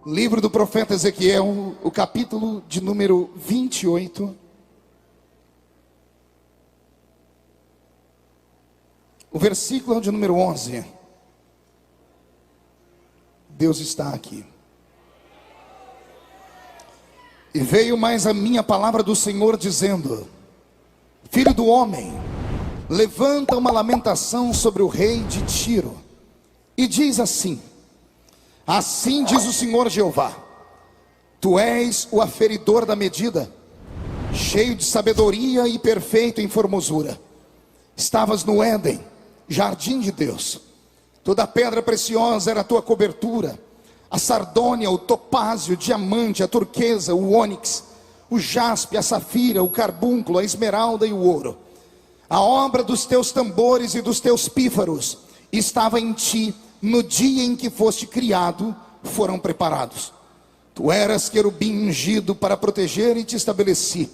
Livro do profeta Ezequiel, o capítulo de número 28. O versículo de número 11. Deus está aqui. E veio mais a minha palavra do Senhor dizendo: Filho do homem, levanta uma lamentação sobre o rei de Tiro, e diz assim: assim diz o Senhor Jeová: tu és o aferidor da medida, cheio de sabedoria e perfeito em formosura. Estavas no Éden, jardim de Deus. Toda pedra preciosa era a tua cobertura: a sardônia, o topázio, o diamante, a turquesa, o ônix, o jaspe, a safira, o carbúnculo, a esmeralda e o ouro. A obra dos teus tambores e dos teus pífaros estava em ti. No dia em que foste criado, foram preparados. Tu eras querubim ungido para proteger, e te estabeleci.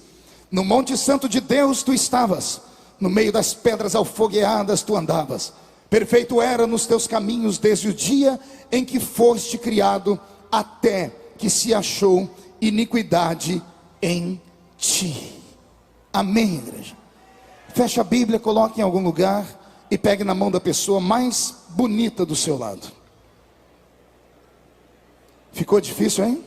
No monte santo de Deus tu estavas. No meio das pedras alfogueadas tu andavas. Perfeito era nos teus caminhos desde o dia em que foste criado, até que se achou iniquidade em ti. Amém, igreja? Feche a Bíblia, coloque em algum lugar e pegue na mão da pessoa mais bonita do seu lado. Ficou difícil, hein?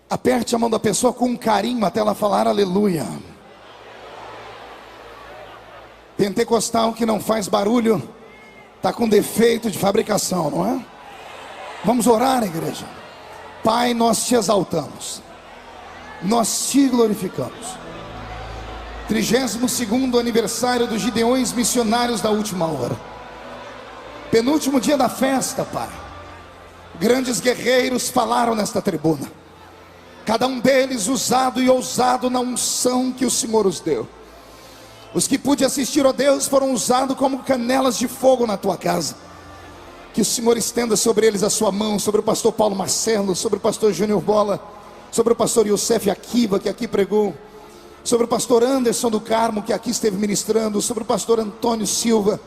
Aperte a mão da pessoa com carinho até ela falar aleluia. Pentecostal que não faz barulho está com defeito de fabricação, não é? Vamos orar, igreja. Pai, nós te exaltamos, nós te glorificamos. 32º aniversário dos Gideões Missionários da Última Hora. Penúltimo dia da festa, Pai. Grandes guerreiros falaram nesta tribuna. Cada um deles usado e ousado na unção que o Senhor os deu. Os que pude assistir, ó Deus, foram usados como canelas de fogo na tua casa. Que o Senhor estenda sobre eles a sua mão, sobre o pastor Paulo Marcelo, sobre o pastor Júnior Bola, sobre o pastor Youssef Akiva, que aqui pregou, sobre o pastor Anderson do Carmo, que aqui esteve ministrando, sobre o pastor Antônio Silva,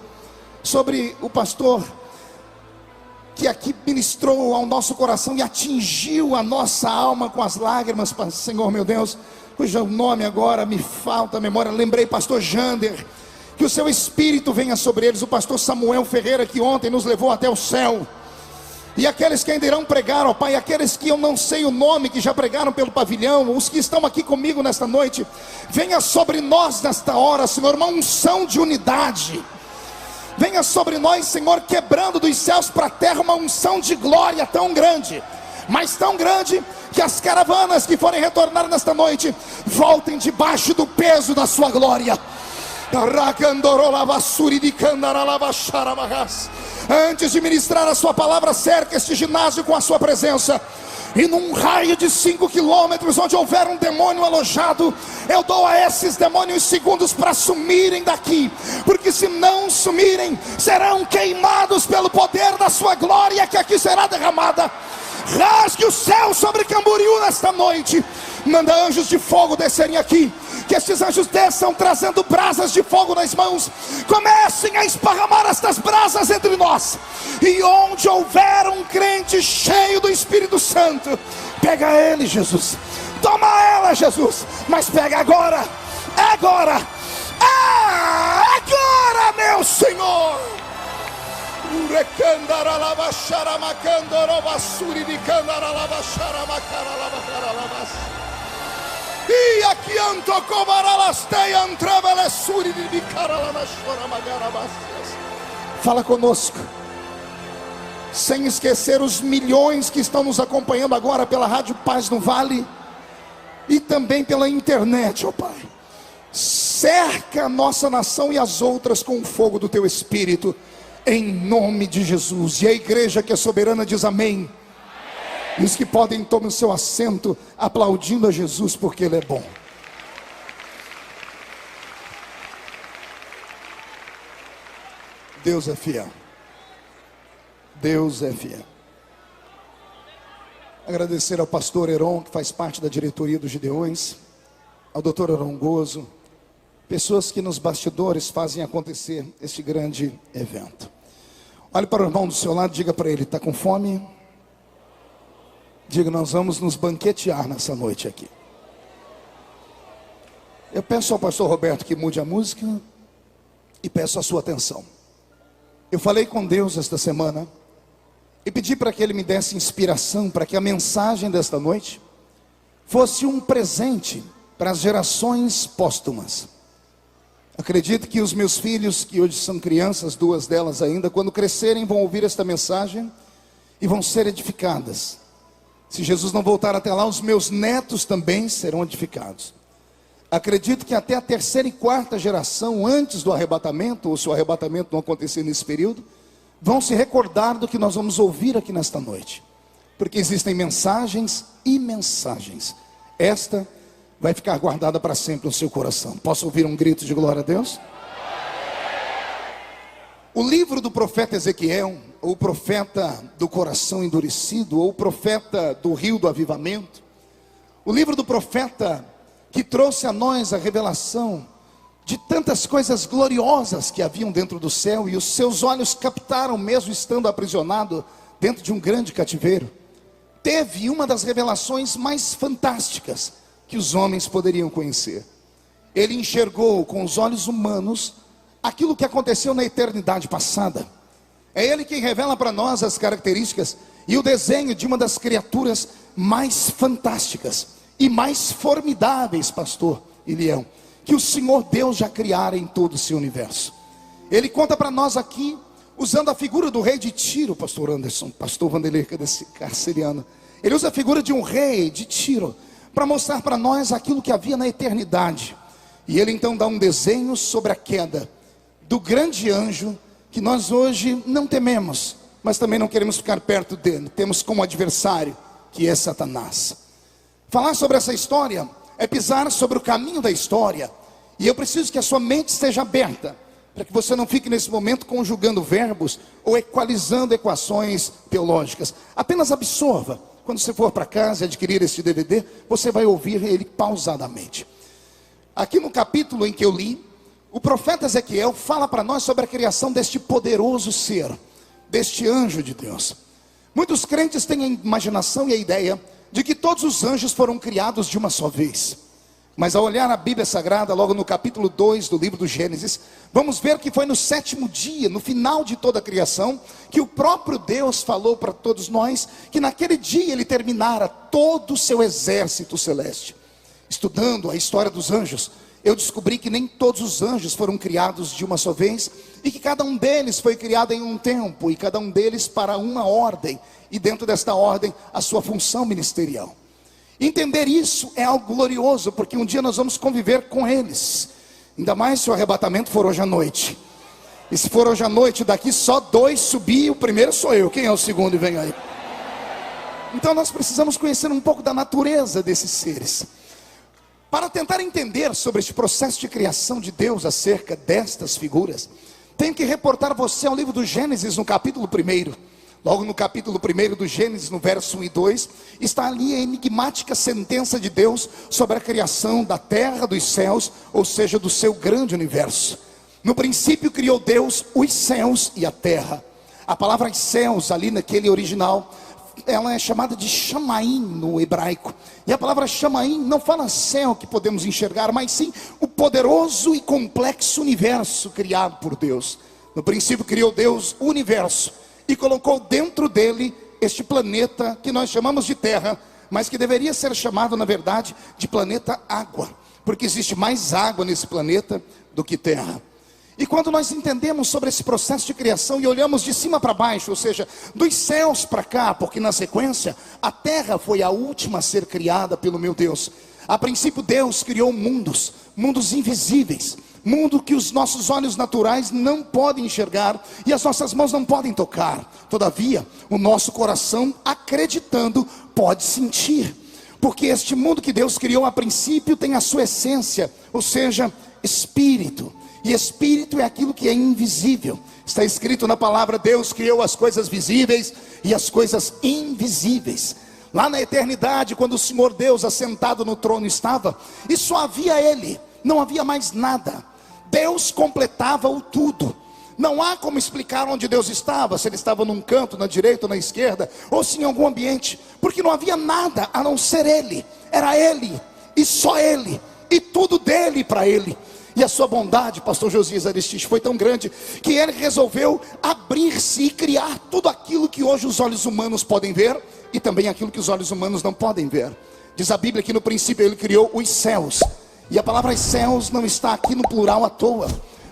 sobre o pastor que aqui ministrou ao nosso coração e atingiu a nossa alma com as lágrimas, Senhor meu Deus, cujo nome agora me falta a memória. Lembrei, pastor Jander, que o seu Espírito venha sobre eles. O pastor Samuel Ferreira, que ontem nos levou até o céu. E aqueles que ainda irão pregar, ó Pai, aqueles que eu não sei o nome, que já pregaram pelo pavilhão, os que estão aqui comigo nesta noite, venha sobre nós nesta hora, Senhor, uma unção de unidade. Venha sobre nós, Senhor, quebrando dos céus para a terra uma unção de glória tão grande, mas tão grande, que as caravanas que forem retornar nesta noite, voltem debaixo do peso da sua glória. Antes de ministrar a sua palavra, cerca este ginásio com a sua presença. E num raio de 5 quilômetros, onde houver um demônio alojado, eu dou a esses demônios segundos para sumirem daqui, porque se não sumirem, serão queimados pelo poder da sua glória, que aqui será derramada. Rasgue o céu sobre Camboriú nesta noite. Manda anjos de fogo descerem aqui. Que estes anjos desçam trazendo brasas de fogo nas mãos. Comecem a esparramar estas brasas entre nós. E onde houver um crente cheio do Espírito Santo, pega ele, Jesus. Toma ela, Jesus. Mas pega agora. Agora. Agora, meu Senhor. E aqui fala conosco, sem esquecer os milhões que estão nos acompanhando agora pela Rádio Paz no Vale e também pela internet, ó Pai. Cerca a nossa nação e as outras com o fogo do teu Espírito, em nome de Jesus. E a igreja que é soberana diz amém. E os que podem, tomem o seu assento, aplaudindo a Jesus, porque Ele é bom. Deus é fiel. Deus é fiel. Agradecer ao pastor Heron, que faz parte da diretoria dos Gideões, ao doutor Arongoso, pessoas que nos bastidores fazem acontecer este grande evento. Olhe para o irmão do seu lado e diga para ele: está com fome? Diga, nós vamos nos banquetear nessa noite aqui. Eu peço ao pastor Roberto que mude a música e peço a sua atenção. Eu falei com Deus esta semana e pedi para que Ele me desse inspiração para que a mensagem desta noite fosse um presente para as gerações póstumas. Acredito que os meus filhos, que hoje são crianças, 2 delas ainda, quando crescerem vão ouvir esta mensagem e vão ser edificadas. Se Jesus não voltar até lá, os meus netos também serão edificados. Acredito que até a 3ª e 4ª geração, antes do arrebatamento, ou se o arrebatamento não acontecer nesse período, vão se recordar do que nós vamos ouvir aqui nesta noite. Porque existem mensagens e mensagens. Esta vai ficar guardada para sempre no seu coração. Posso ouvir um grito de glória a Deus? O livro do profeta Ezequiel, ou o profeta do coração endurecido, ou o profeta do rio do avivamento, o livro do profeta que trouxe a nós a revelação de tantas coisas gloriosas que haviam dentro do céu, e os seus olhos captaram mesmo estando aprisionado dentro de um grande cativeiro, teve uma das revelações mais fantásticas que os homens poderiam conhecer. Ele enxergou com os olhos humanos aquilo que aconteceu na eternidade passada. É Ele quem revela para nós as características e o desenho de uma das criaturas mais fantásticas e mais formidáveis, pastor Ilião, que o Senhor Deus já criara em todo o seu universo. Ele conta para nós aqui, usando a figura do rei de Tiro, pastor Anderson, pastor Vanderlei Carceriano. Ele usa a figura de um rei de Tiro para mostrar para nós aquilo que havia na eternidade. E ele então dá um desenho sobre a queda do grande anjo, que nós hoje não tememos, mas também não queremos ficar perto dele. Temos como adversário, que é Satanás. Falar sobre essa história é pisar sobre o caminho da história. E eu preciso que a sua mente esteja aberta, para que você não fique nesse momento conjugando verbos ou equalizando equações teológicas. Apenas absorva. Quando você for para casa e adquirir este DVD, você vai ouvir ele pausadamente. Aqui no capítulo em que eu li, o profeta Ezequiel fala para nós sobre a criação deste poderoso ser, deste anjo de Deus. Muitos crentes têm a imaginação e a ideia de que todos os anjos foram criados de uma só vez. Mas ao olhar a Bíblia Sagrada, logo no capítulo 2 do livro do Gênesis, vamos ver que foi no 7º dia, no final de toda a criação, que o próprio Deus falou para todos nós, que naquele dia Ele terminara todo o seu exército celeste. Estudando a história dos anjos, eu descobri que nem todos os anjos foram criados de uma só vez, e que cada um deles foi criado em um tempo, e cada um deles para uma ordem, e dentro desta ordem a sua função ministerial. Entender isso é algo glorioso, porque um dia nós vamos conviver com eles, ainda mais se o arrebatamento for hoje à noite. E se for hoje à noite, daqui só 2 subir, o primeiro sou eu, quem é o segundo e vem aí? Então nós precisamos conhecer um pouco da natureza desses seres. Para tentar entender sobre este processo de criação de Deus acerca destas figuras, tenho que reportar você ao livro do Gênesis no capítulo 1. Logo no capítulo 1 do Gênesis, no verso 1 e 2, está ali a enigmática sentença de Deus sobre a criação da terra, dos céus, ou seja, do seu grande universo. No princípio criou Deus os céus e a terra. A palavra céus ali naquele original, ela é chamada de Shamaim no hebraico. E a palavra Shamaim não fala céu que podemos enxergar, mas sim o poderoso e complexo universo criado por Deus. No princípio criou Deus o universo e colocou dentro dele este planeta que nós chamamos de terra, mas que deveria ser chamado na verdade de planeta água, porque existe mais água nesse planeta do que terra. E quando nós entendemos sobre esse processo de criação e olhamos de cima para baixo, ou seja, dos céus para cá, porque na sequência a terra foi a última a ser criada pelo meu Deus. A princípio Deus criou mundos, mundos invisíveis, mundo que os nossos olhos naturais não podem enxergar e as nossas mãos não podem tocar. Todavia, o nosso coração, acreditando, pode sentir, porque este mundo que Deus criou a princípio tem a sua essência, ou seja, espírito. E espírito é aquilo que é invisível. Está escrito na palavra: Deus criou as coisas visíveis e as coisas invisíveis. Lá na eternidade, quando o Senhor Deus assentado no trono estava, e só havia Ele, não havia mais nada. Deus completava o tudo. Não há como explicar onde Deus estava, se ele estava num canto, na direita ou na esquerda, ou se em algum ambiente, porque não havia nada a não ser ele. Era ele, e só ele, e tudo dele para ele. E a sua bondade, pastor Josias Aristides, foi tão grande, que ele resolveu abrir-se e criar tudo aquilo que hoje os olhos humanos podem ver, e também aquilo que os olhos humanos não podem ver. Diz a Bíblia que no princípio ele criou os céus, e a palavra céus não está aqui no plural à toa.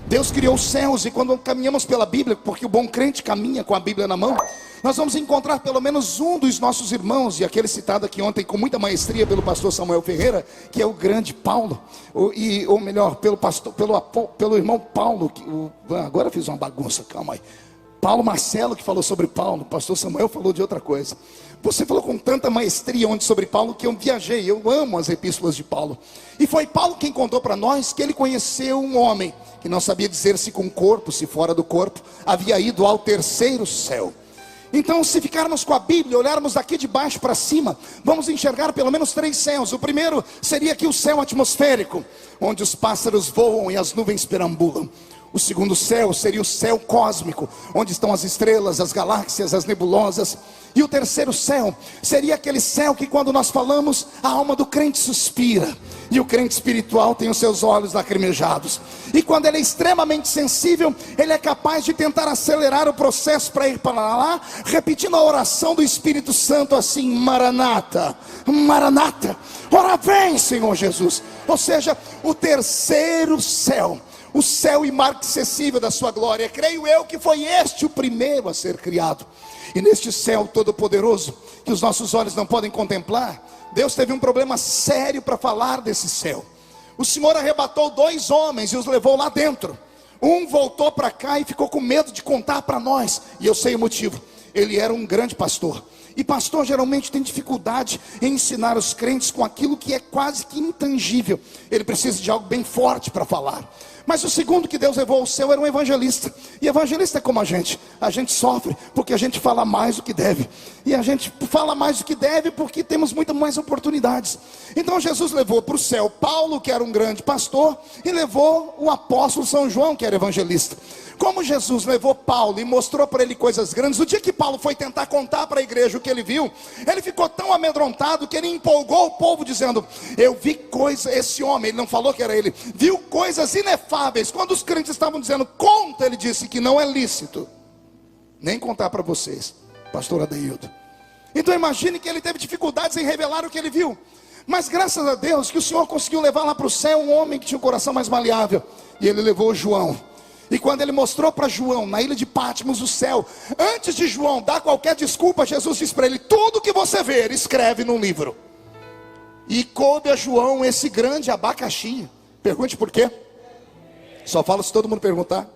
Deus criou os céus, e quando caminhamos pela Bíblia, porque o bom crente caminha com a Bíblia na mão, nós vamos encontrar pelo menos um dos nossos irmãos, e aquele citado aqui ontem com muita maestria pelo pastor Samuel Ferreira, que é o grande Paulo, ou melhor, pelo irmão Paulo, agora fiz uma bagunça, calma aí. Paulo Marcelo que falou sobre Paulo, o pastor Samuel falou de outra coisa. Você falou com tanta maestria ontem sobre Paulo que eu viajei, eu amo as epístolas de Paulo. E foi Paulo quem contou para nós que ele conheceu um homem que não sabia dizer se com o corpo, se fora do corpo, havia ido ao terceiro céu. Então, se ficarmos com a Bíblia, olharmos daqui de baixo para cima, vamos enxergar pelo menos 3 céus. O primeiro seria aqui o céu atmosférico, onde os pássaros voam e as nuvens perambulam. O segundo céu seria o céu cósmico, onde estão as estrelas, as galáxias, as nebulosas. E o terceiro céu seria aquele céu que quando nós falamos, a alma do crente suspira. E o crente espiritual tem os seus olhos lacrimejados. E quando ele é extremamente sensível, ele é capaz de tentar acelerar o processo para ir para lá, repetindo a oração do Espírito Santo assim: Maranata, Maranata, ora vem, Senhor Jesus. Ou seja, o terceiro céu, o céu imarcessível da sua glória, creio eu que foi este o primeiro a ser criado. E neste céu todo poderoso, que os nossos olhos não podem contemplar, Deus teve um problema sério para falar desse céu. O Senhor arrebatou 2 homens e os levou lá dentro. Um voltou para cá e ficou com medo de contar para nós, e eu sei o motivo. Ele era um grande pastor, e pastor geralmente tem dificuldade em ensinar os crentes com aquilo que é quase que intangível. Ele precisa de algo bem forte para falar. Mas o segundo que Deus levou ao céu era um evangelista. E evangelista é como a gente sofre porque a gente fala mais do que deve. E a gente fala mais do que deve porque temos muitas mais oportunidades. Então Jesus levou para o céu Paulo, que era um grande pastor, e levou o apóstolo São João, que era evangelista. Como Jesus levou Paulo e mostrou para ele coisas grandes, o dia que Paulo foi tentar contar para a igreja o que ele viu, ele ficou tão amedrontado que ele empolgou o povo dizendo: eu vi coisas, esse homem, ele não falou que era ele, viu coisas inefáveis. Quando os crentes estavam dizendo conta, ele disse que não é lícito nem contar para vocês, pastor Adeildo. Então imagine que ele teve dificuldades em revelar o que ele viu. Mas graças a Deus que o Senhor conseguiu levar lá para o céu um homem que tinha o coração mais maleável, e ele levou João. E quando ele mostrou para João, na ilha de Patmos, o céu, antes de João dar qualquer desculpa, Jesus disse para ele: tudo que você ver, escreve num livro. E coube a João esse grande abacaxi. Pergunte por quê? Só falo se todo mundo perguntar.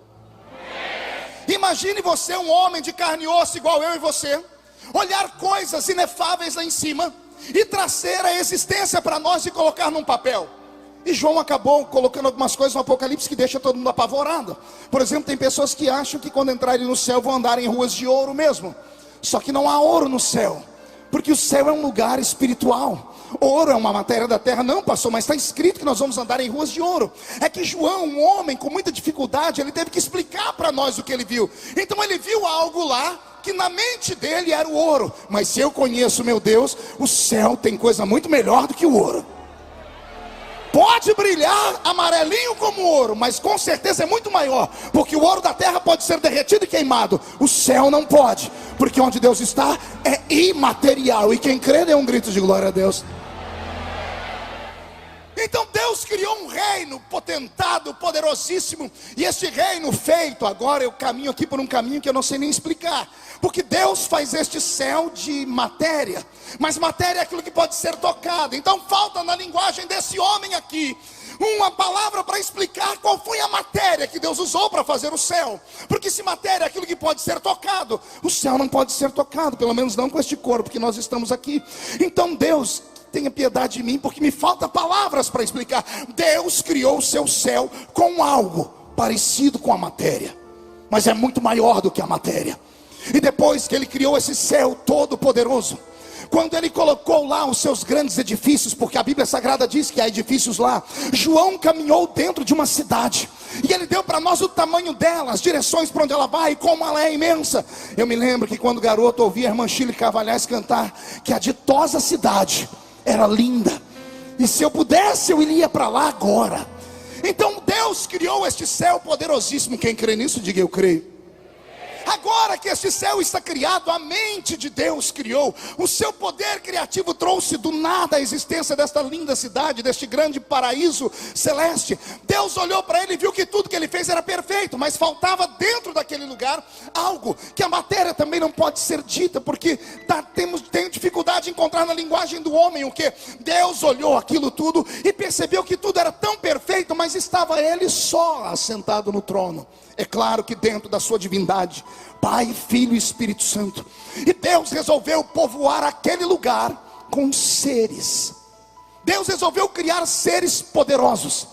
Imagine você, um homem de carne e osso igual eu e você, olhar coisas inefáveis lá em cima e trazer a existência para nós e colocar num papel. E João acabou colocando algumas coisas no Apocalipse que deixa todo mundo apavorado. Por exemplo, tem pessoas que acham que quando entrarem no céu vão andar em ruas de ouro mesmo. Só que não há ouro no céu, porque o céu é um lugar espiritual. Ouro é uma matéria da terra. Não, pastor, mas está escrito que nós vamos andar em ruas de ouro. É que João, um homem com muita dificuldade, ele teve que explicar para nós o que ele viu. Então ele viu algo lá que na mente dele era o ouro. Mas se eu conheço meu Deus, o céu tem coisa muito melhor do que o ouro. Pode brilhar amarelinho como ouro, mas com certeza é muito maior, porque o ouro da terra pode ser derretido e queimado, o céu não pode, porque onde Deus está é imaterial, e quem crê dê um grito de glória a Deus. Então Deus criou um reino potentado, poderosíssimo, e esse reino feito, agora eu caminho aqui por um caminho que eu não sei nem explicar, porque Deus faz este céu de matéria, mas matéria é aquilo que pode ser tocado. Então falta na linguagem desse homem aqui uma palavra para explicar qual foi a matéria que Deus usou para fazer o céu. Porque se matéria é aquilo que pode ser tocado, o céu não pode ser tocado, pelo menos não com este corpo que nós estamos aqui. Então Deus, tenha piedade de mim, porque me falta palavras para explicar. Deus criou o seu céu com algo parecido com a matéria, mas é muito maior do que a matéria. E depois que ele criou esse céu todo poderoso, quando ele colocou lá os seus grandes edifícios, porque a Bíblia Sagrada diz que há edifícios lá, João caminhou dentro de uma cidade, e ele deu para nós o tamanho dela, as direções para onde ela vai, e como ela é imensa. Eu me lembro que quando garoto ouvia a irmã Chile Cavalhais cantar, que a ditosa cidade era linda, e se eu pudesse eu iria para lá agora. Então Deus criou este céu poderosíssimo. Quem crê nisso, diga eu creio. Agora que este céu está criado, a mente de Deus criou, o seu poder criativo trouxe do nada a existência desta linda cidade, deste grande paraíso celeste. Deus olhou para ele e viu que tudo que ele fez era perfeito, mas faltava dentro daquele lugar algo que a matéria também não pode ser dita, porque tem dificuldade de encontrar na linguagem do homem o que. Deus olhou aquilo tudo e percebeu que tudo era tão perfeito, mas estava ele só assentado no trono. É claro que dentro da sua divindade, Pai, Filho e Espírito Santo. E Deus resolveu povoar aquele lugar com seres. Deus resolveu criar seres poderosos.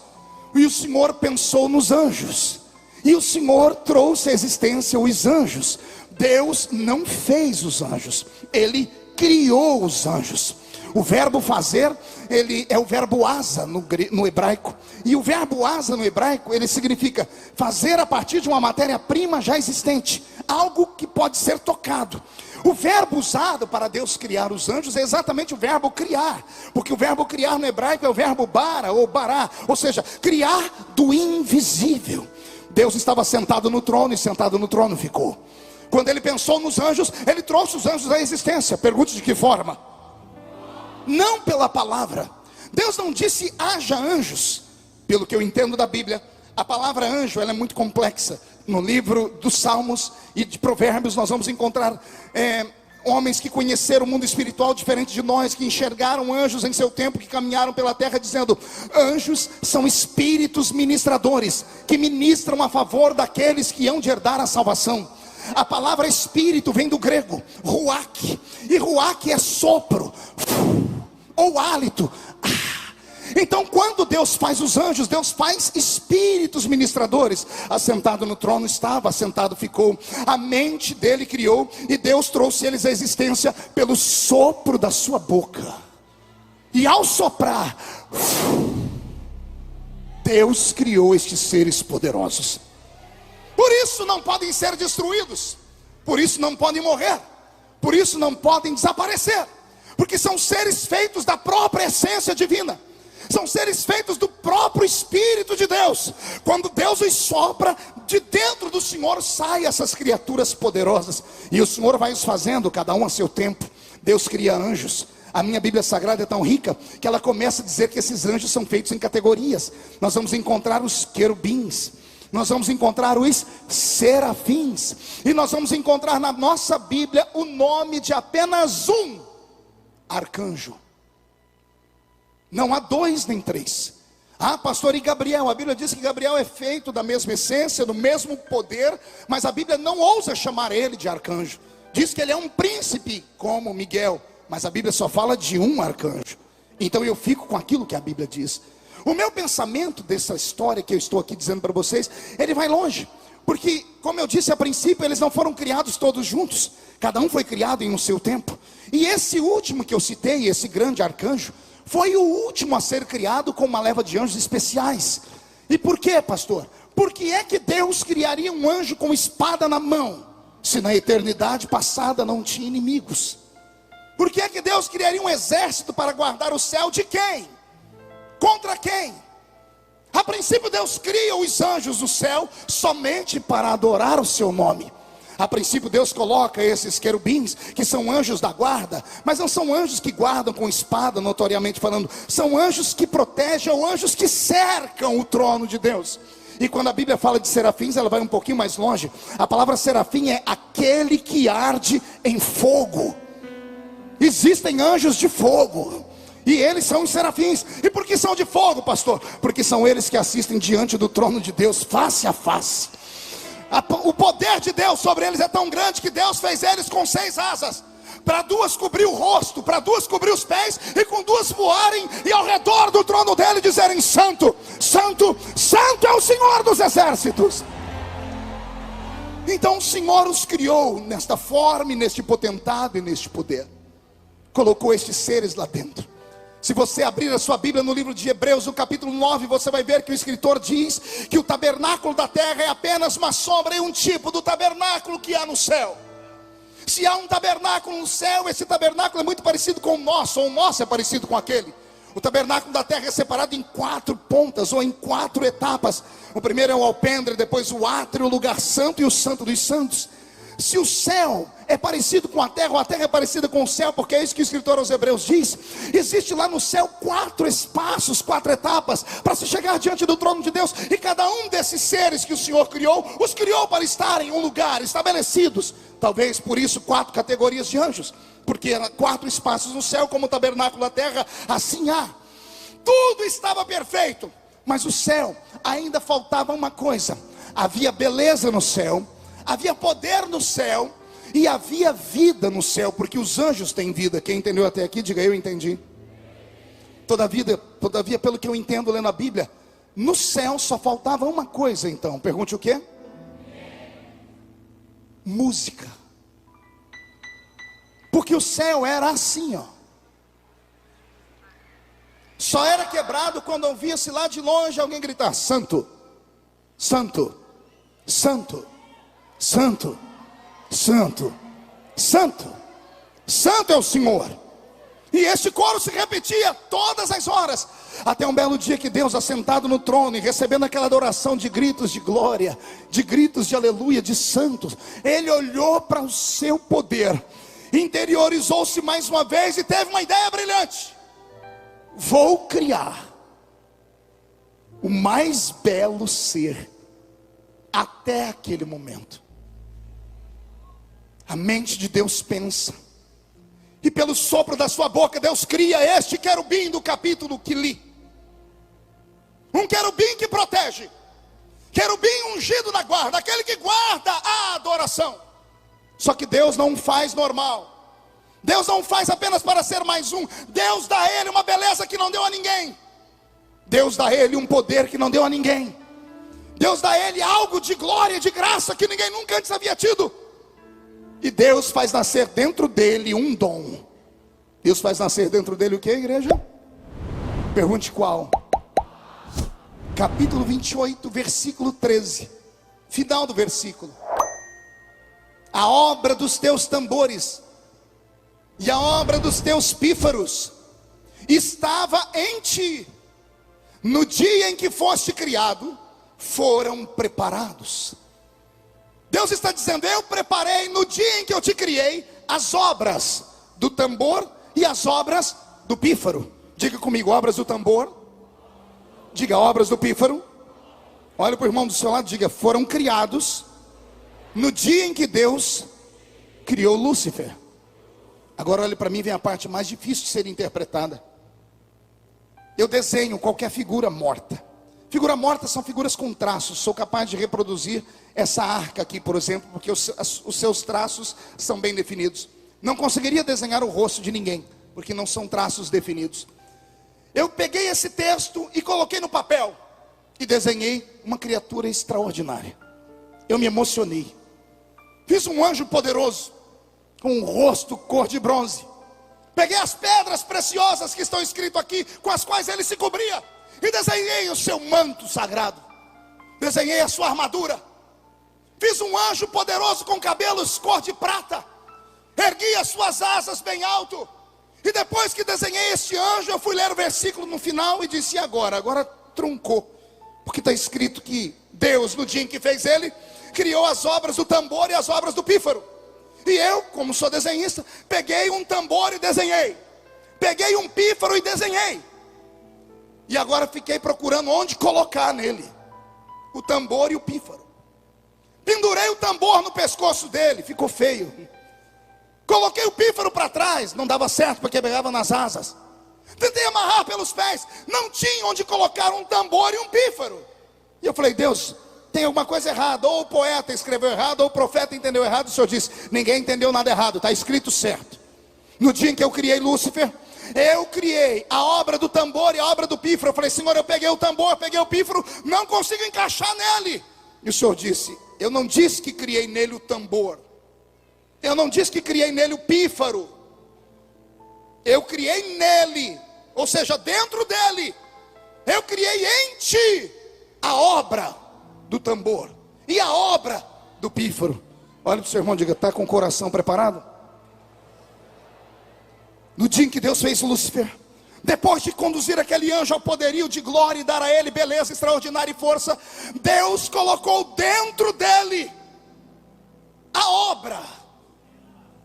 E o Senhor pensou nos anjos. E o Senhor trouxe à existência os anjos. Deus não fez os anjos, Ele criou os anjos. O verbo fazer, ele é o verbo asa no hebraico. E o verbo asa no hebraico, ele significa fazer a partir de uma matéria-prima já existente, algo que pode ser tocado. O verbo usado para Deus criar os anjos é exatamente o verbo criar, porque o verbo criar no hebraico é o verbo bara ou bará, ou seja, criar do invisível. Deus estava sentado no trono e sentado no trono ficou. Quando ele pensou nos anjos, ele trouxe os anjos à existência. Pergunte de que forma? Não pela palavra. Deus não disse haja anjos. Pelo que eu entendo da Bíblia, a palavra anjo ela é muito complexa. No livro dos Salmos e de Provérbios nós vamos encontrar homens que conheceram o mundo espiritual diferente de nós, que enxergaram anjos em seu tempo, que caminharam pela terra dizendo: anjos são espíritos ministradores, que ministram a favor daqueles que hão de herdar a salvação. A palavra espírito vem do grego ruach, e ruach é sopro ou hálito. Então quando Deus faz os anjos, Deus faz espíritos ministradores. Assentado no trono estava, assentado ficou. A mente dele criou, e Deus trouxe eles à existência pelo sopro da sua boca. E ao soprar, Deus criou estes seres poderosos. Por isso não podem ser destruídos, por isso não podem morrer, por isso não podem desaparecer, porque são seres feitos da própria essência divina, são seres feitos do próprio Espírito de Deus. Quando Deus os sopra, de dentro do Senhor saem essas criaturas poderosas, e o Senhor vai os fazendo, cada um a seu tempo. Deus cria anjos. A minha Bíblia Sagrada é tão rica que ela começa a dizer que esses anjos são feitos em categorias. Nós vamos encontrar os querubins, nós vamos encontrar os serafins, e nós vamos encontrar na nossa Bíblia o nome de apenas um arcanjo. Não há dois nem três. Ah, pastor, e Gabriel? A Bíblia diz que Gabriel é feito da mesma essência, do mesmo poder, mas a Bíblia não ousa chamar ele de arcanjo. Diz que ele é um príncipe como Miguel, mas a Bíblia só fala de um arcanjo. Então eu fico com aquilo que a Bíblia diz. O meu pensamento dessa história que eu estou aqui dizendo para vocês, ele vai longe, porque, como eu disse a princípio, eles não foram criados todos juntos, cada um foi criado em um seu tempo. E esse último que eu citei, esse grande arcanjo, foi o último a ser criado com uma leva de anjos especiais. E por quê, pastor? Por que é que Deus criaria um anjo com espada na mão, se na eternidade passada não tinha inimigos? Por que é que Deus criaria um exército para guardar o céu de quem? Contra quem? A princípio Deus cria os anjos do céu somente para adorar o seu nome. A princípio Deus coloca esses querubins, que são anjos da guarda, mas não são anjos que guardam com espada, notoriamente falando. São anjos que protegem, ou anjos que cercam o trono de Deus. E quando a Bíblia fala de serafins, ela vai um pouquinho mais longe. A palavra serafim é aquele que arde em fogo. Existem anjos de fogo, e eles são os serafins. E por que são de fogo, pastor? Porque são eles que assistem diante do trono de Deus, face a face. O poder de Deus sobre eles é tão grande que Deus fez eles com 6 asas. Para 2 cobrir o rosto, para 2 cobrir os pés, e com 2 voarem, e ao redor do trono dele dizerem: Santo, Santo, Santo é o Senhor dos exércitos. Então o Senhor os criou nesta forma, e neste potentado e neste poder. colocou estes seres lá dentro. Se você abrir a sua Bíblia no livro de Hebreus, no capítulo 9, você vai ver que o escritor diz que o tabernáculo da terra é apenas uma sombra e um tipo do tabernáculo que há no céu. Se há um tabernáculo no céu, esse tabernáculo é muito parecido com o nosso, ou o nosso é parecido com aquele. O tabernáculo da terra é separado em 4 pontas, ou em 4 etapas. O primeiro é o alpendre, depois o átrio, o lugar santo e o santo dos santos. Se o céu é parecido com a terra, ou a terra é parecida com o céu, porque é isso que o escritor aos Hebreus diz, existe lá no céu 4 espaços, 4 etapas, para se chegar diante do trono de Deus, e cada um desses seres que o Senhor criou, os criou para estar em um lugar, estabelecidos. Talvez por isso 4 categorias de anjos, porque eram 4 espaços no céu, como o tabernáculo da terra, assim há. Tudo estava perfeito, mas o céu ainda faltava uma coisa. Havia beleza no céu, havia poder no céu, e havia vida no céu, porque os anjos têm vida. Quem entendeu até aqui, diga eu entendi. Todavia, pelo que eu entendo lendo a Bíblia, no céu só faltava uma coisa então. Pergunte o quê? Música. Porque o céu era assim, ó. Só era quebrado quando ouvia-se lá de longe alguém gritar: Santo, Santo, Santo, Santo, Santo, Santo, Santo é o Senhor. E este coro se repetia todas as horas, até um belo dia que Deus, assentado no trono e recebendo aquela adoração de gritos de glória, de gritos de aleluia, de santos, Ele olhou para o seu poder, interiorizou-se mais uma vez e teve uma ideia brilhante: vou criar o mais belo ser até aquele momento. A mente de Deus pensa, e pelo sopro da sua boca Deus cria este querubim do capítulo que li. Um querubim que protege, querubim ungido na guarda, aquele que guarda a adoração. Só que Deus não faz normal, Deus não faz apenas para ser mais um. Deus dá a ele uma beleza que não deu a ninguém, Deus dá a ele um poder que não deu a ninguém, Deus dá a ele algo de glória, de graça que ninguém nunca antes havia tido. E Deus faz nascer dentro dele um dom. Deus faz nascer dentro dele o que, igreja? Pergunte qual? Capítulo 28, versículo 13. Final do versículo. A obra dos teus tambores e a obra dos teus pífaros estava em ti. No dia em que foste criado, foram preparados. Deus está dizendo: eu preparei no dia em que eu te criei as obras do tambor e as obras do pífaro. Diga comigo: obras do tambor. Diga: obras do pífaro. Olha para o irmão do seu lado, diga: foram criados no dia em que Deus criou Lúcifer. Agora olhe para mim, vem a parte mais difícil de ser interpretada. Eu desenho qualquer figura morta. Figura morta são figuras com traços. Sou capaz de reproduzir essa arca aqui, por exemplo, porque os seus traços são bem definidos. Não conseguiria desenhar o rosto de ninguém, porque não são traços definidos. Eu peguei esse texto e coloquei no papel e desenhei uma criatura extraordinária. Eu me emocionei. Fiz um anjo poderoso, com um rosto cor de bronze. Peguei as pedras preciosas que estão escritas aqui, com as quais ele se cobria, e desenhei o seu manto sagrado. Desenhei a sua armadura. Fiz um anjo poderoso com cabelos cor de prata. Ergui as suas asas bem alto. E depois que desenhei este anjo, eu fui ler o versículo no final e disse: e agora? Agora truncou. Porque está escrito que Deus, no dia em que fez ele, criou as obras do tambor e as obras do pífaro. E eu, como sou desenhista, peguei um tambor e desenhei. Peguei um pífaro e desenhei. E agora fiquei procurando onde colocar nele o tambor e o pífaro. Pendurei o tambor no pescoço dele, ficou feio. Coloquei o pífaro para trás, não dava certo porque pegava nas asas. Tentei amarrar pelos pés, não tinha onde colocar um tambor e um pífaro. E eu falei: Deus, tem alguma coisa errada. Ou o poeta escreveu errado, ou o profeta entendeu errado. O Senhor disse: ninguém entendeu nada errado, está escrito certo. No dia em que eu criei Lúcifer, eu criei a obra do tambor e a obra do pífaro. Eu falei: Senhor, eu peguei o tambor, eu peguei o pífaro, não consigo encaixar nele. E o Senhor disse: eu não disse que criei nele o tambor, eu não disse que criei nele o pífaro, eu criei nele, ou seja, dentro dele, eu criei em ti a obra do tambor e a obra do pífaro. Olha para o seu irmão e diga: está com o coração preparado? No dia em que Deus fez Lúcifer, depois de conduzir aquele anjo ao poderio de glória e dar a ele beleza extraordinária e força, Deus colocou dentro dele a obra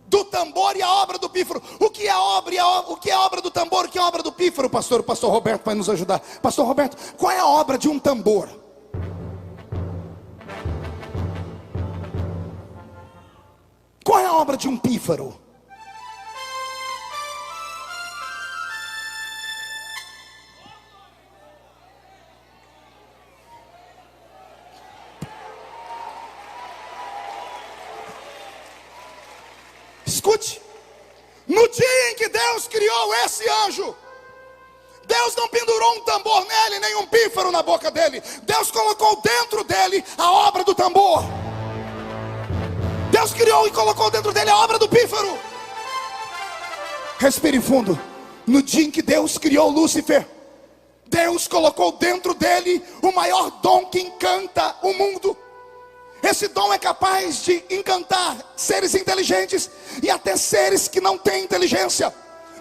do tambor e a obra do pífaro. O que é a obra o que é a obra do tambor? O que é a obra do pífaro, pastor? O pastor Roberto vai nos ajudar. Pastor Roberto, qual é a obra de um tambor? Qual é a obra de um pífaro? Escute, no dia em que Deus criou esse anjo, Deus não pendurou um tambor nele, nem um pífaro na boca dele. Deus colocou dentro dele a obra do tambor. Deus criou e colocou dentro dele a obra do pífaro. Respire fundo. No dia em que Deus criou Lúcifer, Deus colocou dentro dele o maior dom que encanta o mundo. Esse dom é capaz de encantar seres inteligentes e até seres que não têm inteligência.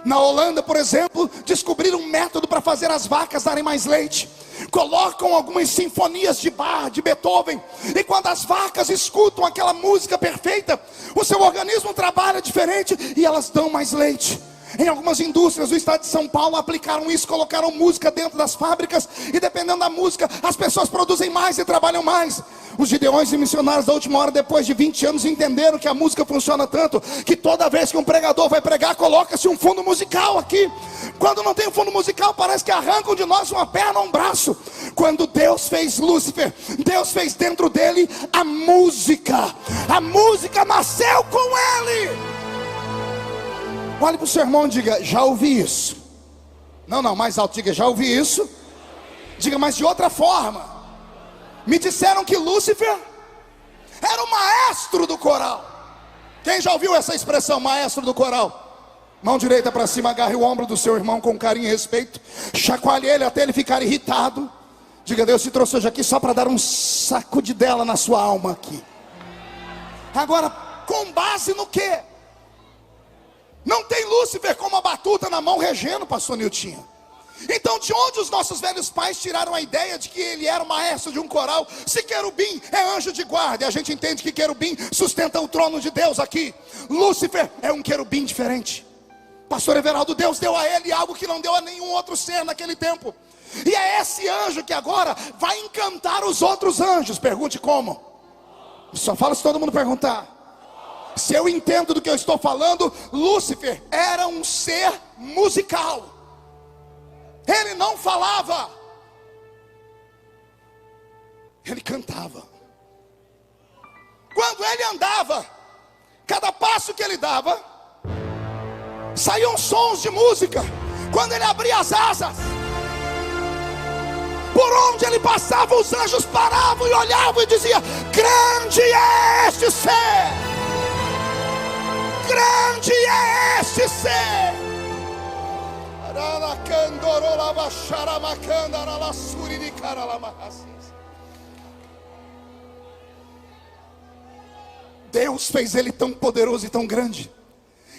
Na Holanda, por exemplo, descobriram um método para fazer as vacas darem mais leite. Colocam algumas sinfonias de Bach, de Beethoven, e quando as vacas escutam aquela música perfeita, o seu organismo trabalha diferente e elas dão mais leite. Em algumas indústrias do estado de São Paulo aplicaram isso, colocaram música dentro das fábricas, e dependendo da música, as pessoas produzem mais e trabalham mais. Os gideões e missionários da última hora, depois de 20 anos, entenderam que a música funciona tanto, que toda vez que um pregador vai pregar, coloca-se um fundo musical aqui. Quando não tem um fundo musical, parece que arrancam de nós uma perna ou um braço. Quando Deus fez Lúcifer, Deus fez dentro dele a música. A música nasceu com ele. Olhe para o seu irmão e diga: já ouvi isso. Não, mais alto, diga: já ouvi isso. Diga: mas de outra forma. Me disseram que Lúcifer era o maestro do coral. Quem já ouviu essa expressão, maestro do coral? Mão direita para cima, agarre o ombro do seu irmão com carinho e respeito. Chacoalhe ele até ele ficar irritado. Diga: Deus te trouxe hoje aqui só para dar um sacudidela na sua alma aqui. Agora, com base no quê? Não tem Lúcifer com uma batuta na mão regendo, pastor Niltinho. Então de onde os nossos velhos pais tiraram a ideia de que ele era o maestro de um coral? Se querubim é anjo de guarda, e a gente entende que querubim sustenta o trono de Deus aqui. Lúcifer é um querubim diferente. Pastor Everaldo, Deus deu a ele algo que não deu a nenhum outro ser naquele tempo. E é esse anjo que agora vai encantar os outros anjos. Pergunte como. Só fala se todo mundo perguntar. Se eu entendo do que eu estou falando, Lúcifer era um ser musical. Ele não falava, ele cantava. Quando ele andava, cada passo que ele dava, saíam sons de música. Quando ele abria as asas, por onde ele passava, os anjos paravam e olhavam e diziam: grande é este ser, grande é este ser. Deus fez ele tão poderoso e tão grande,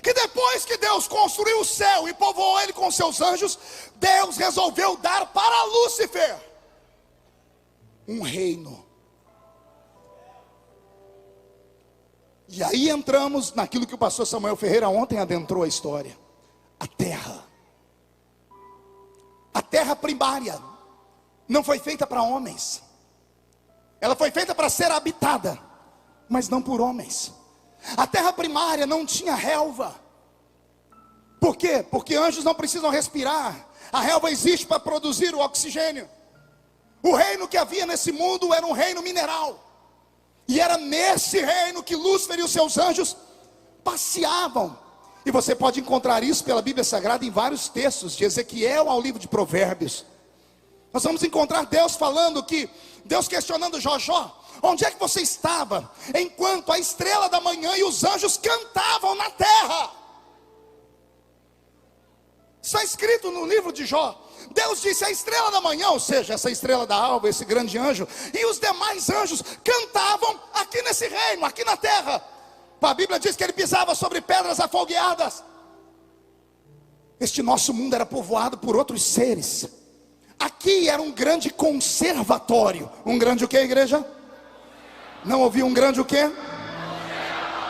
que depois que Deus construiu o céu e povoou ele com seus anjos, Deus resolveu dar para Lúcifer um reino. E aí entramos naquilo que o pastor Samuel Ferreira ontem adentrou a história. A terra. A terra primária não foi feita para homens. Ela foi feita para ser habitada, mas não por homens. A terra primária não tinha relva. Por quê? Porque anjos não precisam respirar. A relva existe para produzir o oxigênio. O reino que havia nesse mundo era um reino mineral. E era nesse reino que Lúcifer e os seus anjos passeavam. E você pode encontrar isso pela Bíblia Sagrada em vários textos, de Ezequiel ao livro de Provérbios. Nós vamos encontrar Deus falando que, Deus questionando Jó: onde é que você estava enquanto a estrela da manhã e os anjos cantavam na terra? Está escrito no livro de Jó. Deus disse: a estrela da manhã, ou seja, essa estrela da alva, esse grande anjo, e os demais anjos cantavam aqui nesse reino, aqui na terra. A Bíblia diz que ele pisava sobre pedras afogueadas. Este nosso mundo era povoado por outros seres. Aqui era um grande conservatório. Um grande o que, igreja? Não ouvi um grande o quê?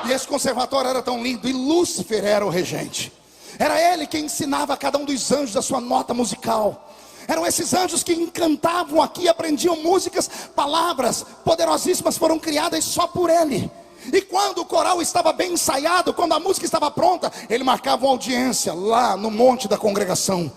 E esse conservatório era tão lindo. E Lúcifer era o regente. Era ele quem ensinava a cada um dos anjos a sua nota musical. Eram esses anjos que encantavam aqui, aprendiam músicas, palavras poderosíssimas foram criadas só por ele. E quando o coral estava bem ensaiado, quando a música estava pronta, ele marcava uma audiência lá no monte da congregação.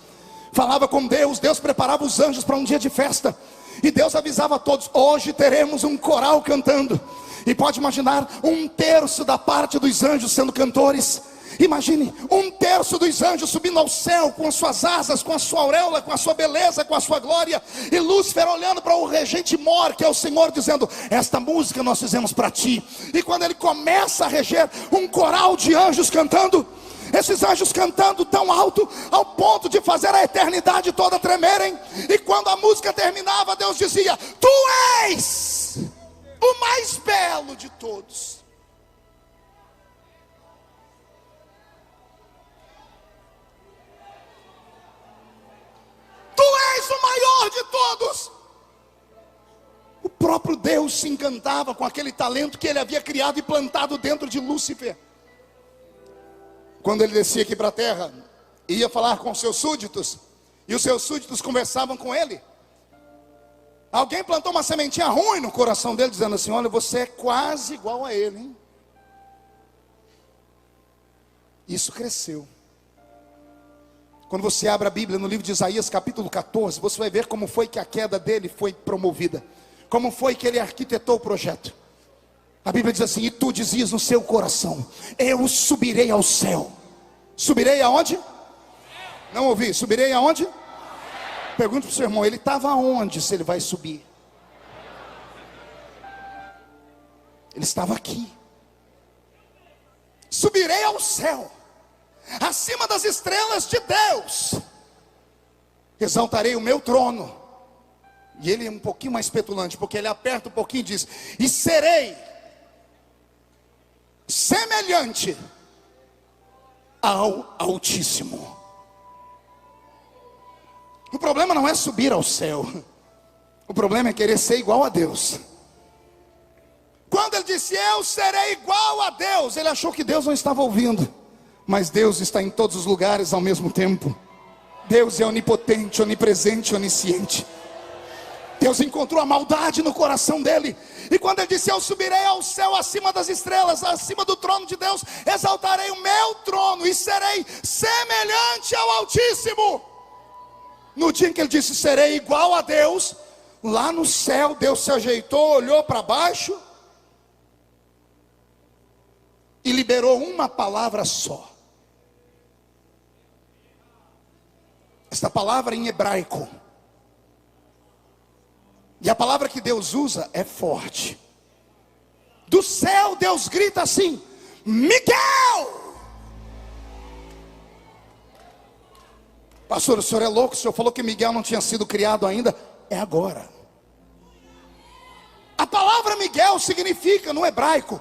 Falava com Deus, Deus preparava os anjos para um dia de festa. E Deus avisava a todos: hoje teremos um coral cantando. E pode imaginar, 1/3 da parte dos anjos sendo cantores. Imagine, 1/3 dos anjos subindo ao céu com as suas asas, com a sua auréola, com a sua beleza, com a sua glória. E Lúcifer olhando para o regente mor, que é o Senhor, dizendo: esta música nós fizemos para ti. E quando ele começa a reger, um coral de anjos cantando, esses anjos cantando tão alto, ao ponto de fazer a eternidade toda tremerem. E quando a música terminava, Deus dizia: tu és o mais belo de todos. Tu és o maior de todos. O próprio Deus se encantava com aquele talento que ele havia criado e plantado dentro de Lúcifer. Quando ele descia aqui para a terra, ia falar com seus súditos, e os seus súditos conversavam com ele. Alguém plantou uma sementinha ruim no coração dele, dizendo assim: olha, você é quase igual a ele, hein? Isso cresceu. Quando você abre a Bíblia no livro de Isaías capítulo 14, você vai ver como foi que a queda dele foi promovida, como foi que ele arquitetou o projeto. A Bíblia diz assim: e tu dizias no seu coração: eu subirei ao céu. Subirei aonde? Não ouvi, subirei aonde? Pergunta para o seu irmão: ele estava aonde se ele vai subir? Ele estava aqui. Subirei ao céu, acima das estrelas de Deus. Exaltarei o meu trono. E ele é um pouquinho mais petulante, porque ele aperta um pouquinho e diz: e serei semelhante ao Altíssimo. O problema não é subir ao céu, o problema é querer ser igual a Deus. Quando ele disse: eu serei igual a Deus, ele achou que Deus não estava ouvindo. Mas Deus está em todos os lugares ao mesmo tempo. Deus é onipotente, onipresente, onisciente. Deus encontrou a maldade no coração dele. E quando ele disse: eu subirei ao céu acima das estrelas, acima do trono de Deus, exaltarei o meu trono e serei semelhante ao Altíssimo. No dia em que ele disse: serei igual a Deus, lá no céu Deus se ajeitou, olhou para baixo e liberou uma palavra só. Esta palavra em hebraico, e a palavra que Deus usa é forte. Do céu Deus grita assim: Miguel! Pastor, o senhor é louco? O senhor falou que Miguel não tinha sido criado ainda. É agora. A palavra Miguel significa no hebraico: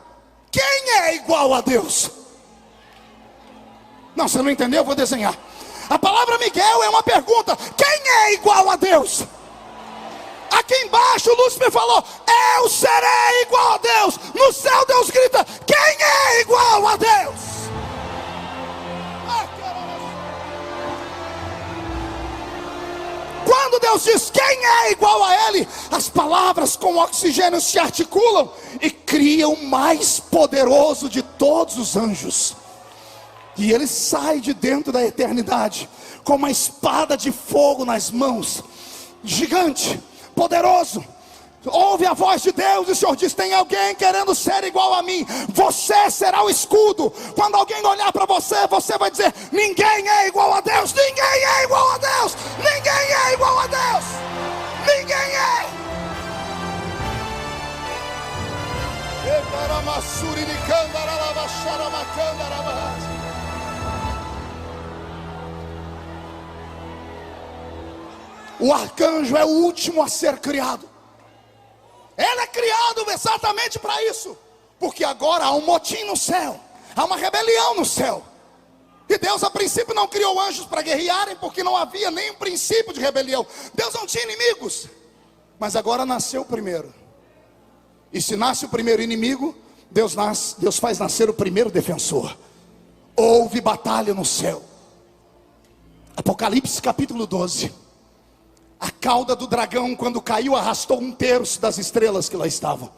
quem é igual a Deus? Não, você não entendeu? Eu vou desenhar. A palavra Miguel é uma pergunta: quem é igual a Deus? Aqui embaixo Lúcifer falou: eu serei igual a Deus. No céu Deus grita: quem é igual a Deus? Quando Deus diz quem é igual a Ele, as palavras com oxigênio se articulam e criam o mais poderoso de todos os anjos. E ele sai de dentro da eternidade com uma espada de fogo nas mãos, gigante, poderoso. Ouve a voz de Deus e o Senhor diz: tem alguém querendo ser igual a mim, você será o escudo. Quando alguém olhar para você, você vai dizer: ninguém é igual a Deus, ninguém é igual a Deus, ninguém é igual a Deus, ninguém é. O arcanjo é o último a ser criado. Ele é criado exatamente para isso, porque agora há um motim no céu, há uma rebelião no céu. E Deus a princípio não criou anjos para guerrearem, porque não havia nem um princípio de rebelião. Deus não tinha inimigos. Mas agora nasceu o primeiro. E se nasce o primeiro inimigo, Deus faz nascer o primeiro defensor. Houve batalha no céu. Apocalipse capítulo 12. A cauda do dragão, quando caiu, arrastou 1/3 das estrelas que lá estavam.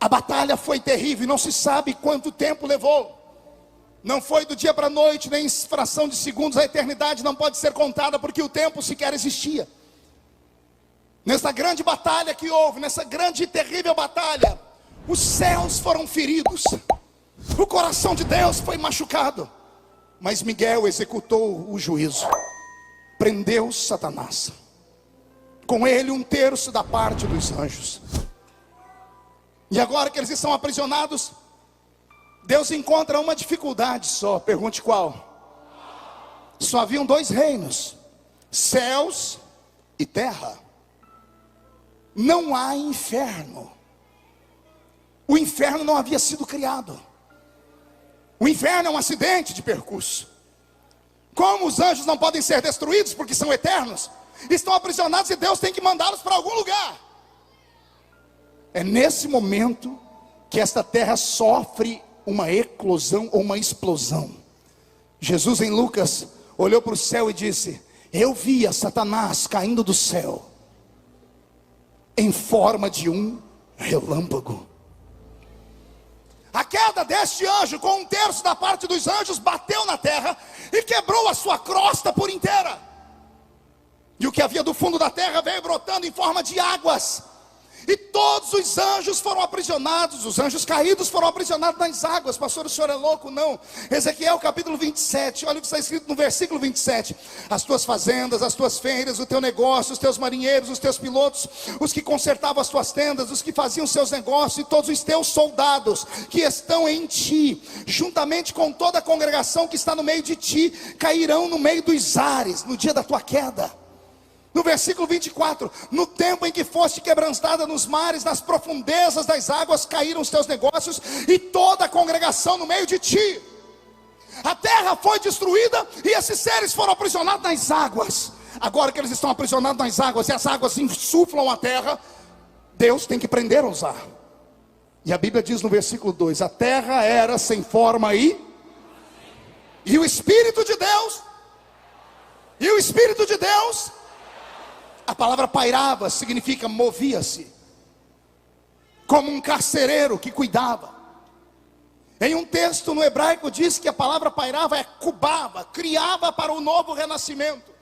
A batalha foi terrível, não se sabe quanto tempo levou. Não foi do dia para a noite, nem em fração de segundos. A eternidade não pode ser contada, porque o tempo sequer existia. Nessa grande batalha que houve, nessa grande e terrível batalha, os céus foram feridos, o coração de Deus foi machucado. Mas Miguel executou o juízo, prendeu Satanás, com ele 1/3 da parte dos anjos. E agora que eles estão aprisionados, Deus encontra uma dificuldade só. Pergunte qual? Só haviam 2 reinos, céus e terra. Não há inferno. O inferno não havia sido criado. O inferno é um acidente de percurso. Como os anjos não podem ser destruídos porque são eternos, estão aprisionados e Deus tem que mandá-los para algum lugar. É nesse momento que esta terra sofre uma eclosão ou uma explosão. Jesus em Lucas olhou para o céu e disse: eu via Satanás caindo do céu em forma de um relâmpago. A queda deste anjo, com 1/3 da parte dos anjos, bateu na terra e quebrou a sua crosta por inteira. E o que havia do fundo da terra veio brotando em forma de águas. E todos os anjos foram aprisionados, os anjos caídos foram aprisionados nas águas. Pastor, o senhor é louco? Não. Ezequiel capítulo 27, olha o que está escrito no versículo 27. As tuas fazendas, as tuas feiras, o teu negócio, os teus marinheiros, os teus pilotos, os que consertavam as tuas tendas, os que faziam seus negócios, e todos os teus soldados que estão em ti, juntamente com toda a congregação que está no meio de ti, cairão no meio dos ares, no dia da tua queda. No versículo 24, no tempo em que foste quebrantada nos mares, nas profundezas das águas, caíram os teus negócios e toda a congregação no meio de ti. A terra foi destruída e esses seres foram aprisionados nas águas. Agora que eles estão aprisionados nas águas e as águas insuflam a terra, Deus tem que prendê-los lá. E a Bíblia diz no versículo 2: a terra era sem forma e o Espírito de Deus, a palavra pairava significa movia-se, como um carcereiro que cuidava. Em um texto no hebraico diz que a palavra pairava é cubava, criava para o novo renascimento.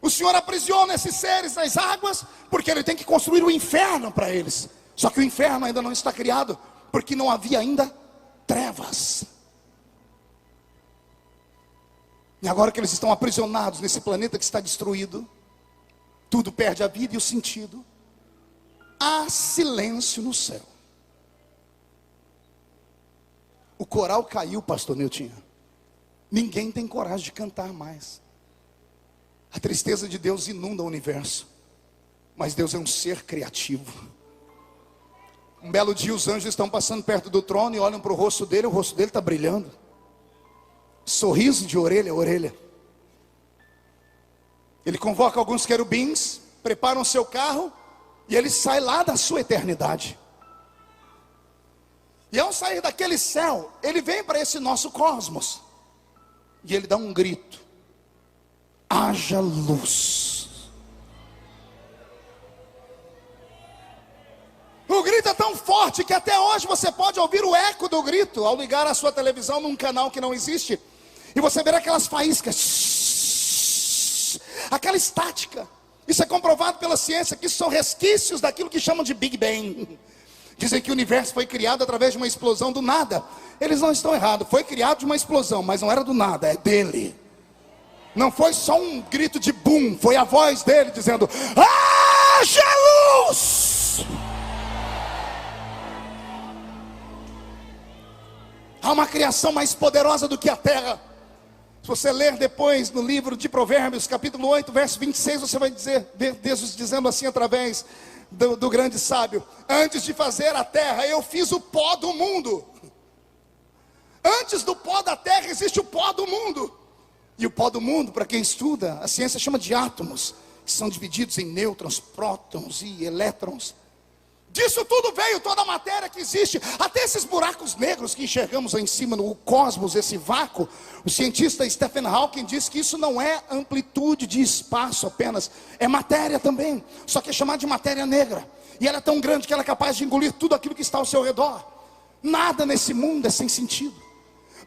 O Senhor aprisiona esses seres nas águas, porque Ele tem que construir o inferno para eles. Só que o inferno ainda não está criado, porque não havia ainda trevas. E agora que eles estão aprisionados nesse planeta que está destruído, tudo perde a vida e o sentido. Há silêncio no céu. O coral caiu, pastor Neutinho. Ninguém tem coragem de cantar mais. A tristeza de Deus inunda o universo. Mas Deus é um ser criativo. Um belo dia os anjos estão passando perto do trono e olham para o rosto dele. O rosto dele está brilhando. Sorriso de orelha a orelha. Ele convoca alguns querubins, prepara o seu carro e ele sai lá da sua eternidade. E ao sair daquele céu, ele vem para esse nosso cosmos e ele dá um grito: haja luz. O grito é tão forte que até hoje você pode ouvir o eco do grito ao ligar a sua televisão num canal que não existe, e você ver aquelas faíscas, aquela estática. Isso é comprovado pela ciência, que isso são resquícios daquilo que chamam de Big Bang. Dizem que o universo foi criado através de uma explosão do nada. Eles não estão errados, foi criado de uma explosão, mas não era do nada, é dele. Não foi só um grito de boom, foi a voz dele dizendo: haja luz. Há uma criação mais poderosa do que a terra. Se você ler depois no livro de Provérbios, capítulo 8, verso 26, você vai ver Deus dizendo assim através do grande sábio: antes de fazer a terra, eu fiz o pó do mundo. Antes do pó da terra existe o pó do mundo. E o pó do mundo, para quem estuda, a ciência chama de átomos, que são divididos em nêutrons, prótons e elétrons. Disso tudo veio toda a matéria que existe, até esses buracos negros que enxergamos lá em cima no cosmos, esse vácuo. O cientista Stephen Hawking diz que isso não é amplitude de espaço apenas, é matéria também, só que é chamada de matéria negra. E ela é tão grande que ela é capaz de engolir tudo aquilo que está ao seu redor. Nada nesse mundo é sem sentido.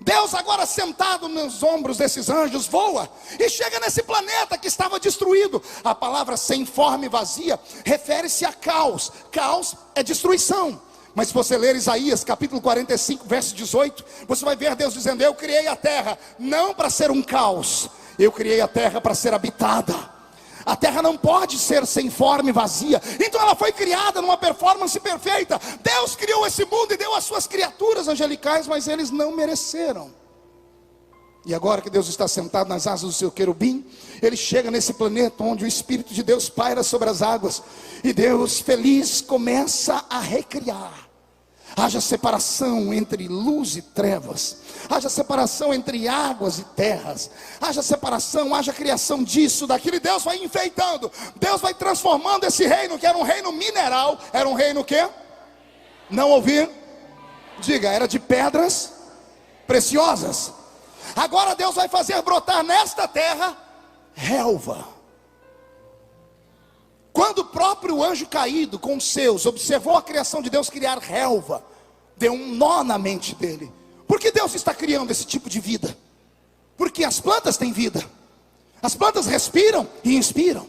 Deus, agora sentado nos ombros desses anjos, voa e chega nesse planeta que estava destruído. A palavra sem forma e vazia refere-se a caos. Caos é destruição. Mas se você ler Isaías capítulo 45, verso 18, você vai ver Deus dizendo: eu criei a terra não para ser um caos, eu criei a terra para ser habitada. A terra não pode ser sem forma e vazia. Então ela foi criada numa performance perfeita. Deus criou esse mundo e deu as suas criaturas angelicais, mas eles não mereceram. E agora que Deus está sentado nas asas do seu querubim, ele chega nesse planeta onde o Espírito de Deus paira sobre as águas, e Deus feliz começa a recriar. Haja separação entre luz e trevas, haja separação entre águas e terras, haja separação, haja criação disso, daquilo, e Deus vai enfeitando, Deus vai transformando esse reino, que era um reino mineral, era um reino o quê? Não ouvi? Diga, era de pedras preciosas. Agora Deus vai fazer brotar nesta terra relva. Quando o próprio anjo caído com os seus observou a criação de Deus criar relva, deu um nó na mente dele. Por que Deus está criando esse tipo de vida? Porque as plantas têm vida. As plantas respiram e inspiram.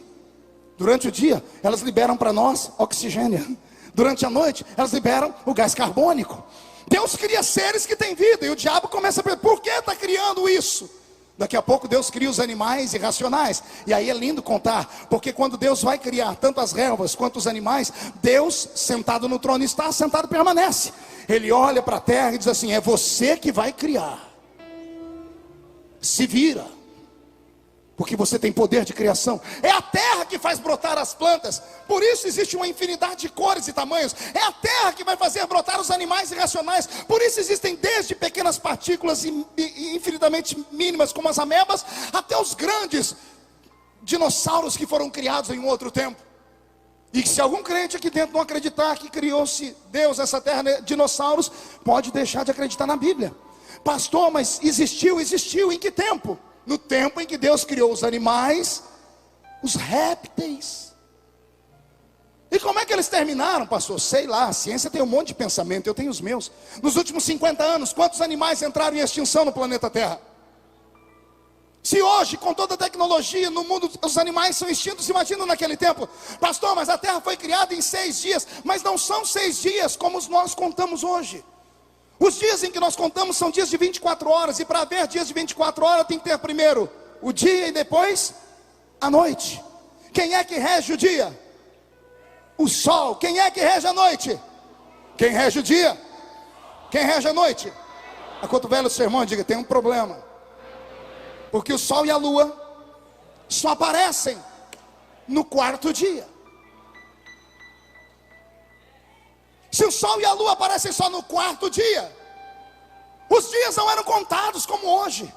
Durante o dia, elas liberam para nós oxigênio. Durante a noite, elas liberam o gás carbônico. Deus cria seres que têm vida, e o diabo começa a perguntar: por que está criando isso? Daqui a pouco Deus cria os animais irracionais. E aí é lindo contar, porque quando Deus vai criar tanto as relvas quanto os animais, Deus sentado no trono está, sentado permanece. Ele olha para a terra e diz assim: é você que vai criar. Se vira, porque você tem poder de criação. É a terra que faz brotar as plantas. Por isso existe uma infinidade de cores e tamanhos. É a terra que vai fazer brotar os animais irracionais. Por isso existem desde pequenas partículas infinitamente mínimas, como as amebas, até os grandes dinossauros que foram criados em um outro tempo. E se algum crente aqui dentro não acreditar que criou-se Deus essa terra, dinossauros, pode deixar de acreditar na Bíblia. Pastor, mas existiu em que tempo? No tempo em que Deus criou os animais, os répteis. E como é que eles terminaram, pastor? Sei lá, a ciência tem um monte de pensamento, eu tenho os meus. Nos últimos 50 anos, quantos animais entraram em extinção no planeta Terra? Se hoje, com toda a tecnologia no mundo, os animais são extintos, imagina naquele tempo. Pastor, mas a Terra foi criada em 6 dias. Mas não são 6 dias como nós contamos hoje. Os dias em que nós contamos são dias de 24 horas. E para haver dias de 24 horas tem que ter primeiro o dia e depois a noite. Quem é que rege o dia? O sol. Quem é que rege a noite? Quem rege o dia? Quem rege a noite? Acotovela o sermão e diga: tem um problema. Porque o sol e a lua só aparecem no 4º dia. Se o sol e a lua aparecem só no 4º dia, os dias não eram contados como hoje.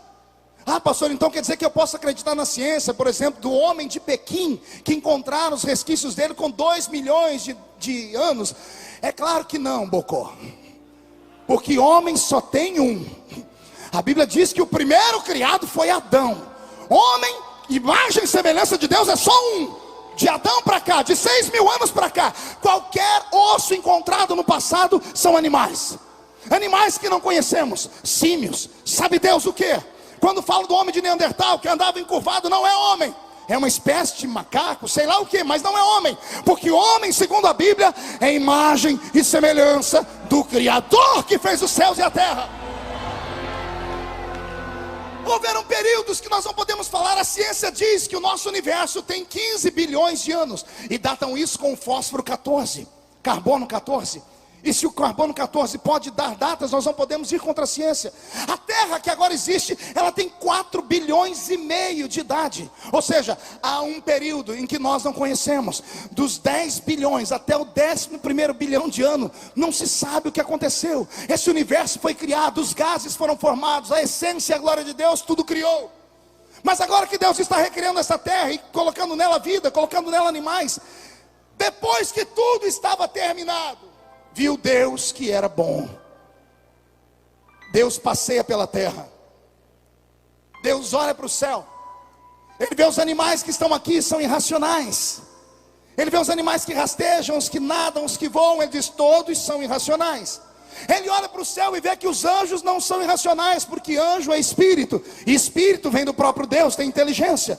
Ah, pastor, então quer dizer que eu posso acreditar na ciência, por exemplo, do homem de Pequim, que encontraram os resquícios dele com 2 milhões de anos? É claro que não, Bocó. Porque homem só tem um. A Bíblia diz que o primeiro criado foi Adão. Homem, imagem e semelhança de Deus, é só um. De Adão para cá, de 6 mil anos para cá, qualquer osso encontrado no passado são animais. Animais que não conhecemos, símios. Sabe Deus o que? Quando falo do homem de Neandertal, que andava encurvado, não é homem. É uma espécie de macaco, sei lá o que, mas não é homem. Porque homem, segundo a Bíblia, é imagem e semelhança do Criador que fez os céus e a terra. Houveram períodos que nós não podemos falar. A ciência diz que o nosso universo tem 15 bilhões de anos. E datam isso com o fósforo 14, carbono 14. E se o carbono 14 pode dar datas, nós não podemos ir contra a ciência. A Terra que agora existe, ela tem 4 bilhões e meio de idade. Ou seja, há um período em que nós não conhecemos. Dos 10 bilhões até o 11º bilhão de ano, não se sabe o que aconteceu. Esse universo foi criado, os gases foram formados, a essência e a glória de Deus, tudo criou. Mas agora que Deus está recriando essa terra e colocando nela vida, colocando nela animais, depois que tudo estava terminado, viu Deus que era bom. Deus passeia pela terra. Deus olha para o céu. Ele vê os animais que estão aqui, são irracionais. Ele vê os animais que rastejam, os que nadam, os que voam. Ele diz, todos são irracionais. Ele olha para o céu e vê que os anjos não são irracionais, porque anjo é espírito, e espírito vem do próprio Deus, tem inteligência.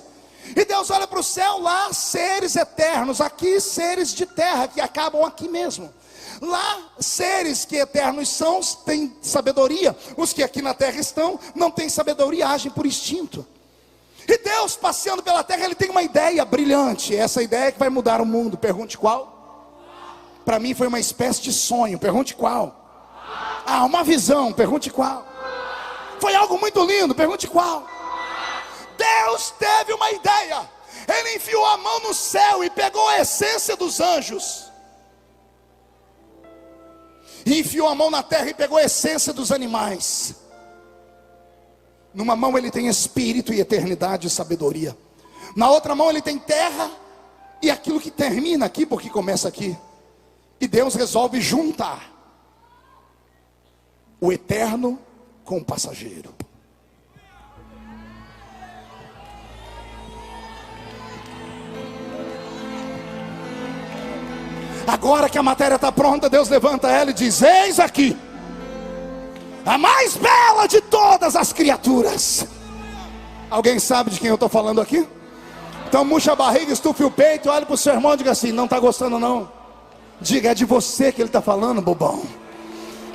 E Deus olha para o céu, lá seres eternos, aqui seres de terra, que acabam aqui mesmo. Lá, seres que eternos são, têm sabedoria. Os que aqui na terra estão, não têm sabedoria, agem por instinto. E Deus, passeando pela terra, Ele tem uma ideia brilhante. Essa ideia que vai mudar o mundo. Pergunte qual? Para mim foi uma espécie de sonho. Pergunte qual? Ah, uma visão. Pergunte qual? Foi algo muito lindo. Pergunte qual? Deus teve uma ideia. Ele enfiou a mão no céu e pegou a essência dos anjos. E enfiou a mão na terra e pegou a essência dos animais. Numa mão ele tem espírito e eternidade e sabedoria. Na outra mão ele tem terra e aquilo que termina aqui, porque começa aqui. E Deus resolve juntar o eterno com o passageiro. Agora que a matéria está pronta, Deus levanta ela e diz, eis aqui a mais bela de todas as criaturas. Alguém sabe de quem eu estou falando aqui? Então murcha a barriga, estufe o peito, olhe para o seu irmão e diga assim, não está gostando não? Diga, é de você que ele está falando, bobão.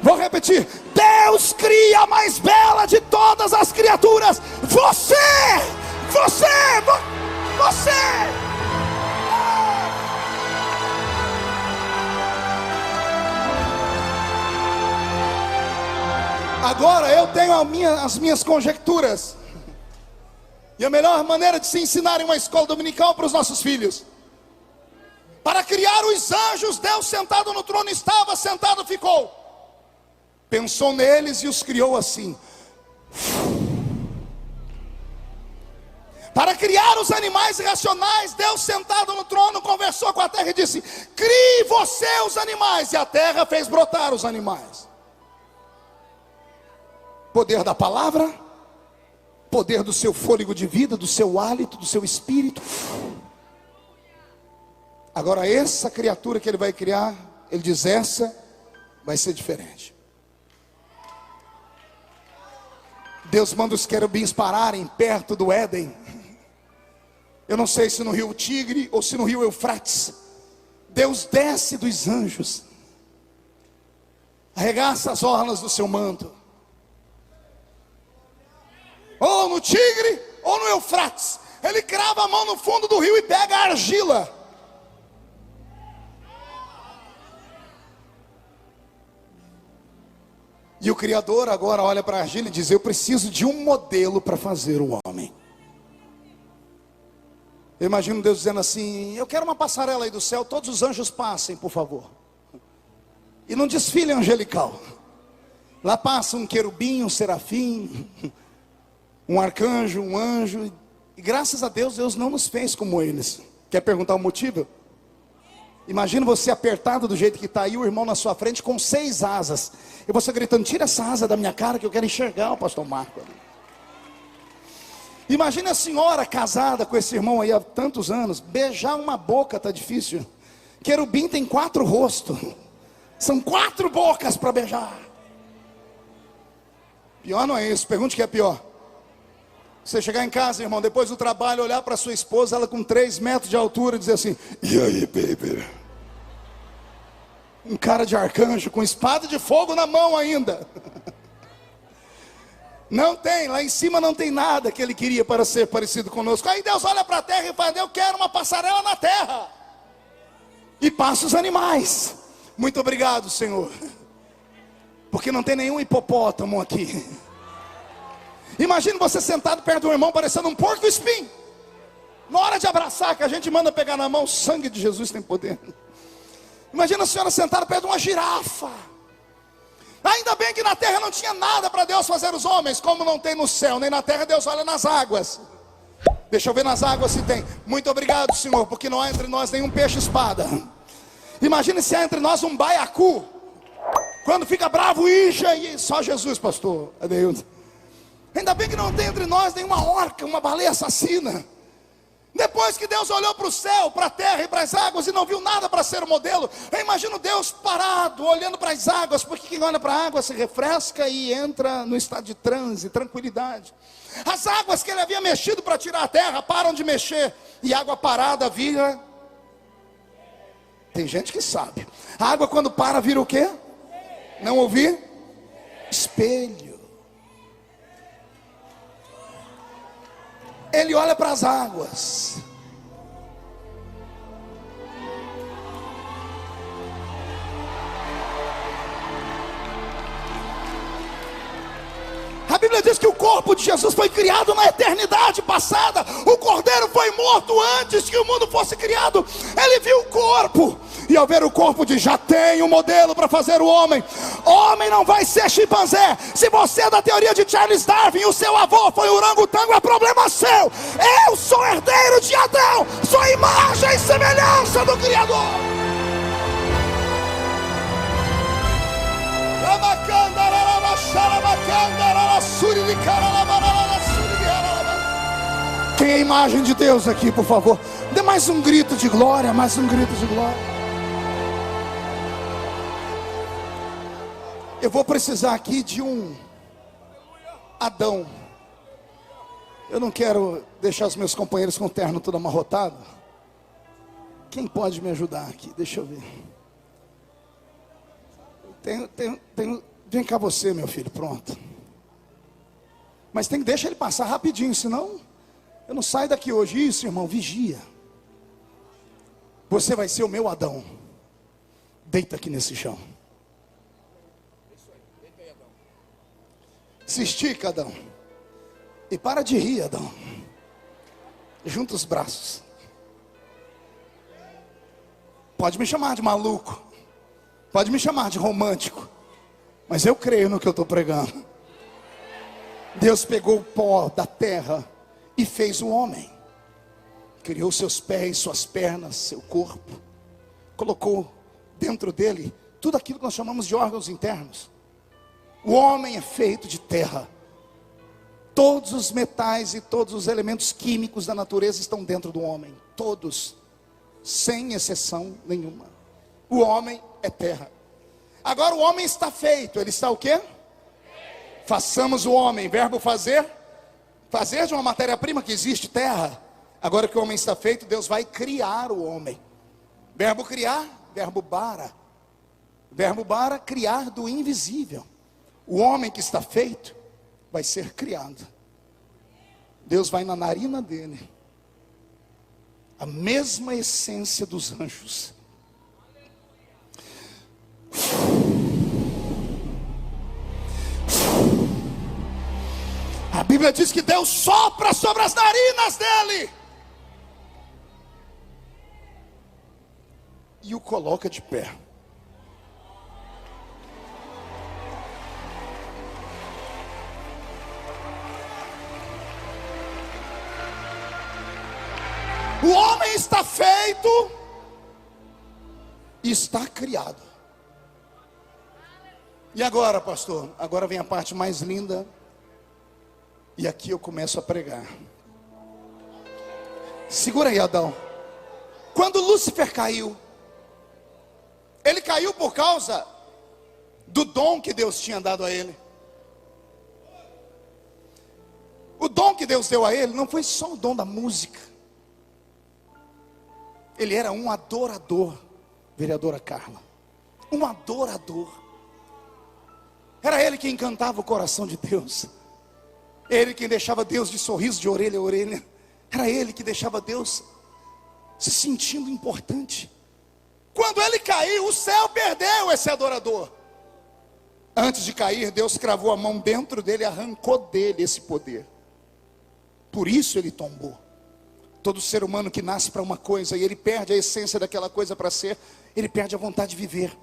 Vou repetir, Deus cria a mais bela de todas as criaturas. Você. Agora eu tenho as minhas conjecturas. E a melhor maneira de se ensinar em uma escola dominical para os nossos filhos. Para criar os anjos, Deus sentado no trono estava, sentado ficou. Pensou neles e os criou assim. Para criar os animais irracionais, Deus sentado no trono conversou com a terra e disse, crie você os animais. E a terra fez brotar os animais. Poder da palavra, poder do seu fôlego de vida, do seu hálito, do seu espírito. Agora essa criatura que ele vai criar, ele diz, essa vai ser diferente. Deus manda os querubins pararem perto do Éden. Eu não sei se no rio Tigre ou se no rio Eufrates. Deus desce dos anjos, arregaça as orlas do seu manto. Ou no Tigre, ou no Eufrates. Ele crava a mão no fundo do rio e pega a argila. E o Criador agora olha para a argila e diz, eu preciso de um modelo para fazer o homem. Eu imagino Deus dizendo assim, eu quero uma passarela aí do céu, todos os anjos passem, por favor. E num desfile angelical. Lá passa um querubim, um serafim, um arcanjo, um anjo. E graças a Deus, Deus não nos fez como eles. Quer perguntar o motivo? Imagina você apertado do jeito que está aí, o irmão na sua frente com 6 asas. E você gritando, tira essa asa da minha cara que eu quero enxergar o pastor Marco. Imagina a senhora casada com esse irmão aí há tantos anos. Beijar uma boca está difícil. Querubim tem 4 rostos. São 4 bocas para beijar. Pior não é isso, pergunte o que é pior. Você chegar em casa, irmão, depois do trabalho, olhar para sua esposa, ela com 3 metros de altura, e dizer assim, e aí, baby? Um cara de arcanjo, com espada de fogo na mão ainda. Não tem, lá em cima não tem nada que ele queria para ser parecido conosco. Aí Deus olha para a terra e fala, eu quero uma passarela na terra. E passa os animais. Muito obrigado, Senhor, porque não tem nenhum hipopótamo aqui. Imagine você sentado perto de um irmão parecendo um porco espinho. Na hora de abraçar, que a gente manda pegar na mão, o sangue de Jesus tem poder. Imagina a senhora sentada perto de uma girafa. Ainda bem que na terra não tinha nada para Deus fazer os homens, como não tem no céu, nem na terra. Deus olha nas águas. Deixa eu ver nas águas se tem. Muito obrigado, Senhor, porque não há entre nós nenhum peixe-espada. Imagine se há entre nós um baiacu. Quando fica bravo, ija, e só Jesus, pastor Adeildo. Ainda bem que não tem entre nós nenhuma orca, uma baleia assassina. Depois que Deus olhou para o céu, para a terra e para as águas e não viu nada para ser o modelo, eu imagino Deus parado, olhando para as águas, porque quem olha para a água se refresca e entra no estado de transe, tranquilidade. As águas que ele havia mexido para tirar a terra, param de mexer, e água parada vira... Tem gente que sabe. A água quando para vira o quê? Não ouvi? Espelho. Ele olha para as águas. A Bíblia diz que o corpo de Jesus foi criado na eternidade passada. O Cordeiro foi morto antes que o mundo fosse criado. Ele viu o corpo, e ao ver o corpo diz: já tem um modelo para fazer o homem. Homem não vai ser chimpanzé. Se você é da teoria de Charles Darwin e o seu avô foi orangotango, é problema seu. Eu sou herdeiro de Adão, sou imagem e semelhança do Criador. Quem é a imagem de Deus aqui, por favor? Dê mais um grito de glória, mais um grito de glória. Eu vou precisar aqui de um Adão. Eu não quero deixar os meus companheiros com o terno todo amarrotado. Quem pode me ajudar aqui? Deixa eu ver. Vem cá você, meu filho, pronto. Mas deixa ele passar rapidinho, senão eu não saio daqui hoje. Isso, irmão, vigia. Você vai ser o meu Adão. Deita aqui nesse chão. Se estica, Adão. E para de rir, Adão. Junta os braços. Pode me chamar de maluco. Pode me chamar de romântico. Mas eu creio no que eu estou pregando. Deus pegou o pó da terra e fez o homem. Criou seus pés, suas pernas, seu corpo. Colocou dentro dele tudo aquilo que nós chamamos de órgãos internos. O homem é feito de terra. Todos os metais e todos os elementos químicos da natureza estão dentro do homem. Todos, sem exceção nenhuma. O homem é terra. Agora o homem está feito. Ele está o quê? Façamos o homem. Verbo fazer. Fazer de uma matéria-prima que existe, terra. Agora que o homem está feito, Deus vai criar o homem. Verbo criar, verbo bara. Verbo bara, criar do invisível. O homem que está feito vai ser criado. Deus vai na narina dele. A mesma essência dos anjos. A Bíblia diz que Deus sopra sobre as narinas dele e o coloca de pé. O homem está feito e está criado. E agora, pastor? Agora vem a parte mais linda. E aqui eu começo a pregar. Segura aí, Adão. Quando Lúcifer caiu, ele caiu por causa do dom que Deus tinha dado a ele. O dom que Deus deu a ele não foi só o dom da música. Ele era um adorador, vereadora Carla. Um adorador. Era ele quem encantava o coração de Deus. Ele quem deixava Deus de sorriso de orelha a orelha. Era ele que deixava Deus se sentindo importante. Quando ele caiu, o céu perdeu esse adorador. Antes de cair, Deus cravou a mão dentro dele e arrancou dele esse poder. Por isso ele tombou. Todo ser humano que nasce para uma coisa e ele perde a essência daquela coisa para ser, ele perde a vontade de viver.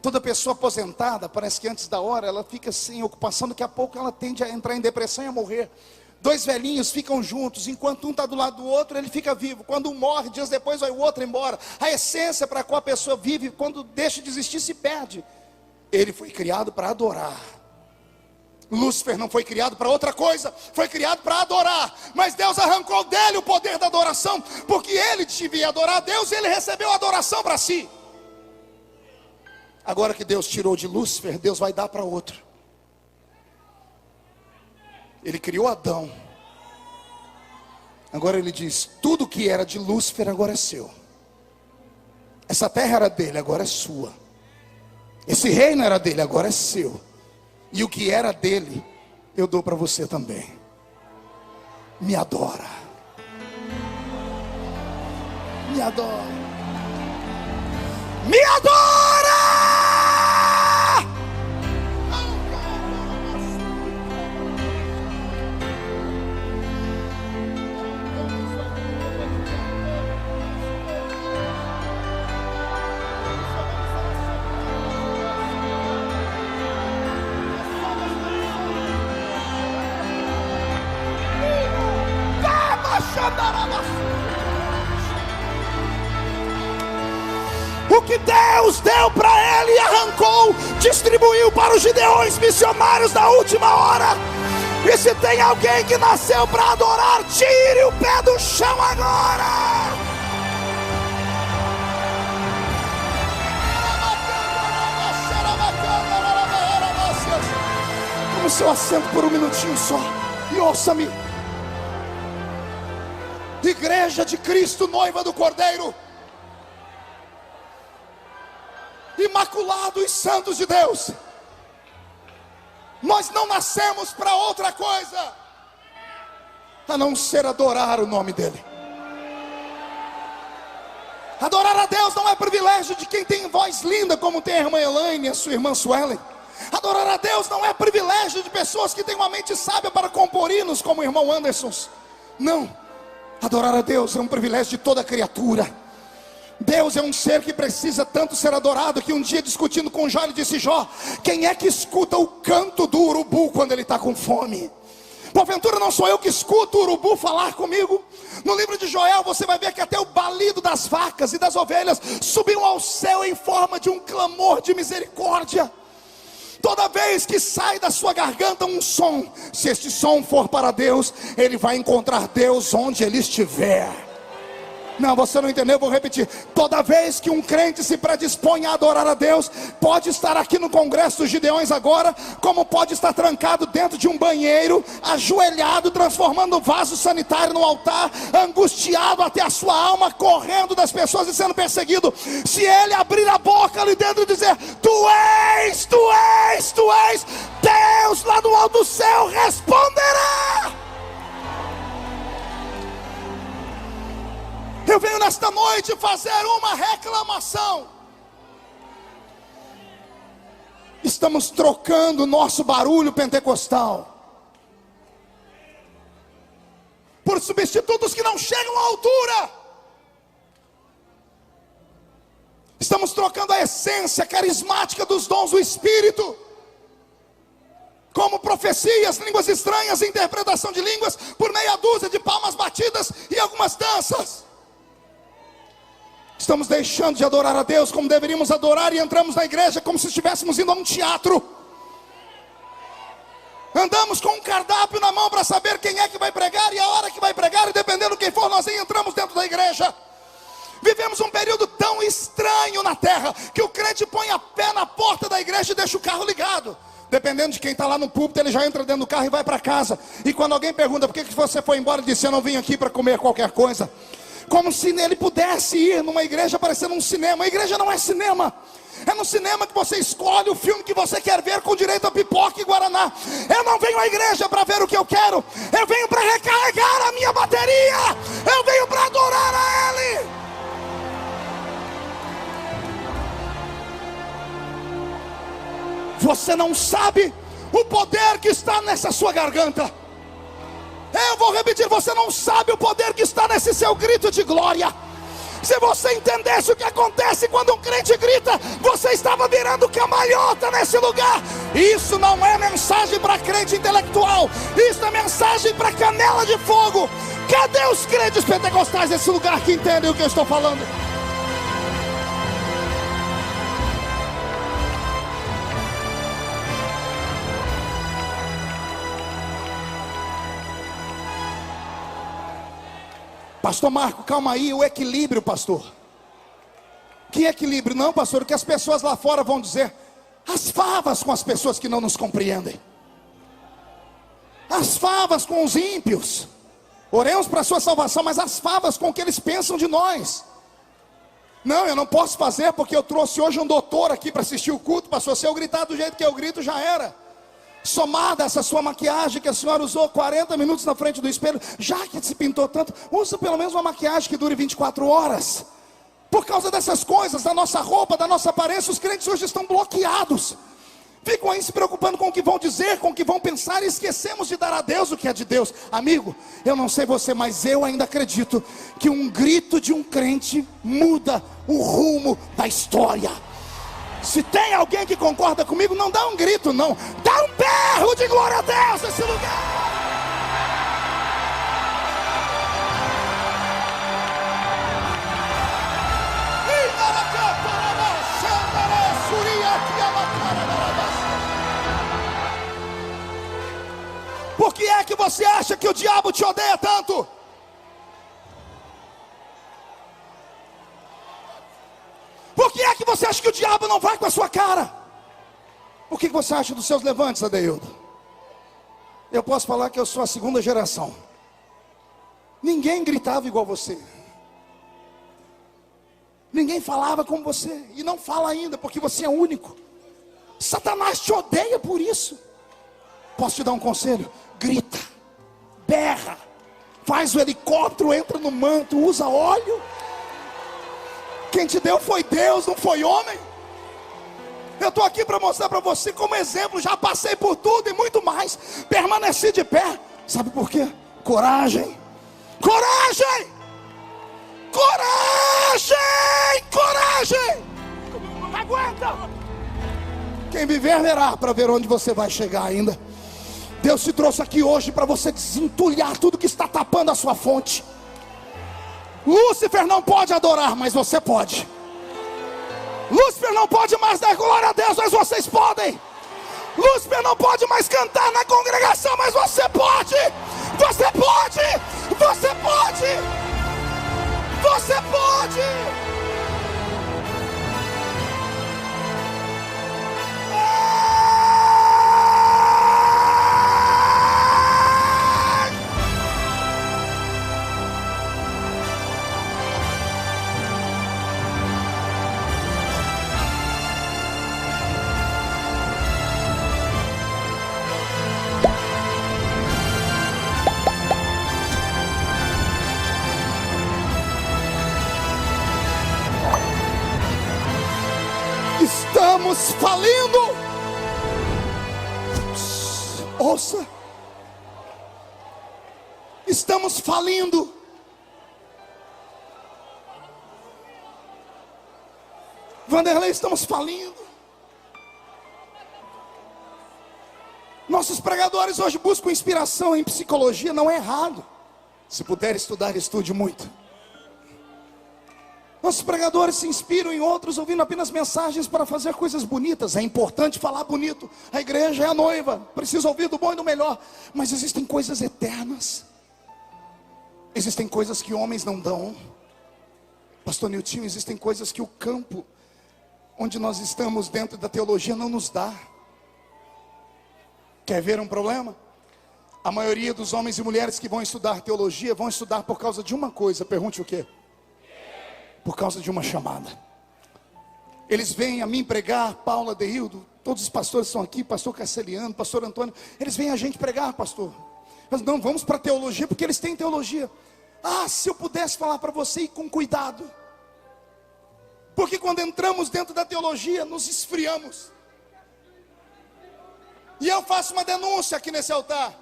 Toda pessoa aposentada, parece que antes da hora, ela fica sem ocupação, daqui a pouco ela tende a entrar em depressão e a morrer. Dois velhinhos ficam juntos, enquanto um está do lado do outro, ele fica vivo. Quando um morre, dias depois vai o outro embora. A essência para a qual a pessoa vive, quando deixa de existir, se perde. Ele foi criado para adorar. Lúcifer não foi criado para outra coisa, foi criado para adorar. Mas Deus arrancou dele o poder da adoração, porque ele devia adorar a Deus e ele recebeu a adoração para si. Agora que Deus tirou de Lúcifer, Deus vai dar para outro. Ele criou Adão. Agora ele diz: tudo que era de Lúcifer agora é seu. Essa terra era dele, agora é sua. Esse reino era dele, agora é seu. E o que era dele, eu dou para você também. Me adora. Me adora. Me adora! O que Deus deu para ele e arrancou, distribuiu para os gideões missionários da última hora. E se tem alguém que nasceu para adorar, tire o pé do chão agora. Tome seu assento por um minutinho só e ouça-me. Igreja de Cristo, noiva do Cordeiro, imaculados e santos de Deus, nós não nascemos para outra coisa a não ser adorar o nome dele. Adorar a Deus não é privilégio de quem tem voz linda, como tem a irmã Elaine e a sua irmã Suelen. Adorar a Deus não é privilégio de pessoas que têm uma mente sábia para compor hinos, como o irmão Anderson. Não. Adorar a Deus é um privilégio de toda criatura. Deus é um ser que precisa tanto ser adorado, que um dia, discutindo com Jó, ele disse: Jó, quem é que escuta o canto do urubu quando ele está com fome? Porventura não sou eu que escuto o urubu falar comigo? No livro de Joel você vai ver que até o balido das vacas e das ovelhas subiu ao céu em forma de um clamor de misericórdia. Toda vez que sai da sua garganta um som, se este som for para Deus, ele vai encontrar Deus onde ele estiver. Não, você não entendeu, vou repetir. Toda vez que um crente se predispõe a adorar a Deus, pode estar aqui no Congresso dos Gideões agora, como pode estar trancado dentro de um banheiro, ajoelhado, transformando o vaso sanitário no altar, angustiado até a sua alma, correndo das pessoas e sendo perseguido. Se ele abrir a boca ali dentro e dizer: tu és, tu és, tu és, Deus lá do alto do céu responderá. Eu venho nesta noite fazer uma reclamação. Estamos trocando o nosso barulho pentecostal por substitutos que não chegam à altura. Estamos trocando a essência carismática dos dons do Espírito, como profecias, línguas estranhas, interpretação de línguas, por meia dúzia de palmas batidas e algumas danças. Estamos deixando de adorar a Deus como deveríamos adorar, e entramos na igreja como se estivéssemos indo a um teatro. Andamos com um cardápio na mão para saber quem é que vai pregar e a hora que vai pregar, e dependendo quem for, nós entramos dentro da igreja. Vivemos um período tão estranho na terra, que o crente põe a pé na porta da igreja e deixa o carro ligado. Dependendo de quem está lá no púlpito, ele já entra dentro do carro e vai para casa. E quando alguém pergunta: por que você foi embora? Ele disse: eu não vim aqui para comer qualquer coisa. Como se ele pudesse ir numa igreja parecendo um cinema. A igreja não é cinema. É no cinema que você escolhe o filme que você quer ver, com direito a pipoca e guaraná. Eu não venho à igreja para ver o que eu quero. Eu venho para recarregar a minha bateria. Eu venho para adorar a Ele. Você não sabe o poder que está nessa sua garganta. Eu vou repetir, você não sabe o poder que está nesse seu grito de glória. Se você entendesse o que acontece quando um crente grita, você estava virando cambalhota nesse lugar. Isso não é mensagem para crente intelectual, isso é mensagem para canela de fogo. Cadê os crentes pentecostais nesse lugar que entendem o que eu estou falando? Pastor Marco, calma aí, o equilíbrio, pastor. Que equilíbrio? Não, pastor, o que as pessoas lá fora vão dizer. As favas com as pessoas que não nos compreendem. As favas com os ímpios. Oremos para a sua salvação, mas as favas com o que eles pensam de nós. Não, eu não posso fazer porque eu trouxe hoje um doutor aqui para assistir o culto, pastor. Se eu gritar do jeito que eu grito, já era. Somada essa sua maquiagem que a senhora usou 40 minutos na frente do espelho, já que se pintou tanto, usa pelo menos uma maquiagem que dure 24 horas. Por causa dessas coisas, da nossa roupa, da nossa aparência, os crentes hoje estão bloqueados. Ficam aí se preocupando com o que vão dizer, com o que vão pensar, e esquecemos de dar a Deus o que é de Deus. Amigo, eu não sei você, mas eu ainda acredito que um grito de um crente muda o rumo da história. Se tem alguém que concorda comigo, não dá um grito não, dá um berro de glória a Deus nesse lugar. Por que é que você acha que o diabo te odeia tanto? Por que é que você acha que o diabo não vai com a sua cara? O que você acha dos seus levantes, Adeildo? Eu posso falar que eu sou a segunda geração. Ninguém gritava igual você. Ninguém falava como você. E não fala ainda, porque você é único. Satanás te odeia por isso. Posso te dar um conselho? Grita, berra, faz o helicóptero, entra no manto, usa óleo. Quem te deu foi Deus, não foi homem. Eu estou aqui para mostrar para você como exemplo. Já passei por tudo e muito mais. Permaneci de pé. Sabe por quê? Coragem. Coragem. Coragem. Coragem. Aguenta. Quem viver verá, para ver onde você vai chegar ainda. Deus te trouxe aqui hoje para você desentulhar tudo que está tapando a sua fonte. Lúcifer não pode adorar, mas você pode. Lúcifer não pode mais dar glória a Deus, mas vocês podem. Lúcifer não pode mais cantar na congregação, mas você pode. Você pode. Você pode. Você pode. Estamos falindo. Ouça. Estamos falindo. Vanderlei, estamos falindo. Nossos pregadores hoje buscam inspiração em psicologia, não é errado. Se puder estudar, estude muito. Nossos pregadores se inspiram em outros ouvindo apenas mensagens para fazer coisas bonitas. É importante falar bonito. A igreja é a noiva, precisa ouvir do bom e do melhor. Mas existem coisas eternas. Existem coisas que homens não dão. Pastor Niltinho, existem coisas que o campo onde nós estamos dentro da teologia não nos dá. Quer ver um problema? A maioria dos homens e mulheres que vão estudar teologia vão estudar por causa de uma coisa. Pergunte o quê? Por causa de uma chamada. Eles vêm a mim pregar, Paula, Adeildo, todos os pastores estão aqui, pastor Casseliano, pastor Antônio, eles vêm a gente pregar, pastor. Mas não, vamos para a teologia, porque eles têm teologia. Ah, se eu pudesse falar para você, ir com cuidado. Porque quando entramos dentro da teologia, nos esfriamos. E eu faço uma denúncia aqui nesse altar.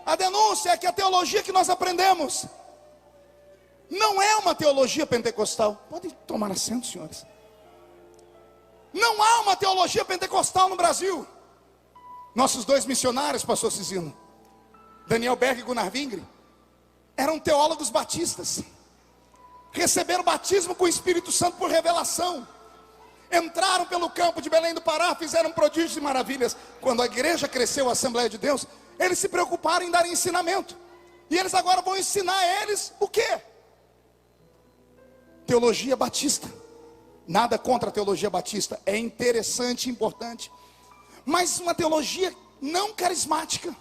A denúncia é que a teologia que nós aprendemos não é uma teologia pentecostal. Podem tomar assento, senhores. Não há uma teologia pentecostal no Brasil. Nossos dois missionários, pastor Cisino, Daniel Berg e Gunnar Vingre, eram teólogos batistas. Receberam batismo com o Espírito Santo por revelação. Entraram pelo campo de Belém do Pará, fizeram prodígios e maravilhas. Quando a igreja cresceu, a Assembleia de Deus, eles se preocuparam em dar ensinamento. E eles agora vão ensinar a eles o quê? Teologia batista. Nada contra a teologia batista, é interessante e importante. Mas uma teologia não carismática,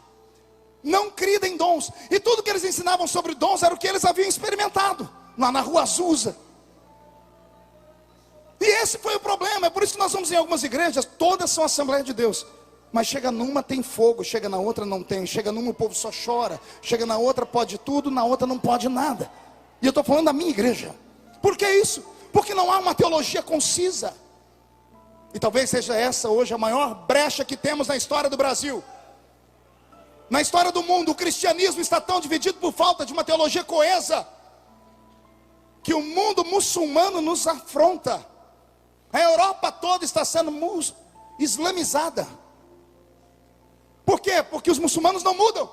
não crida em dons. E tudo que eles ensinavam sobre dons era o que eles haviam experimentado lá na Rua Azusa. E esse foi o problema. É por isso que nós vamos em algumas igrejas, todas são Assembleia de Deus, mas chega numa tem fogo, chega na outra não tem. Chega numa o povo só chora, chega na outra pode tudo, na outra não pode nada. E eu estou falando da minha igreja. Por que isso? Porque não há uma teologia concisa. E talvez seja essa hoje a maior brecha que temos na história do Brasil. Na história do mundo, o cristianismo está tão dividido por falta de uma teologia coesa, que o mundo muçulmano nos afronta. A Europa toda está sendo islamizada. Por quê? Porque os muçulmanos não mudam.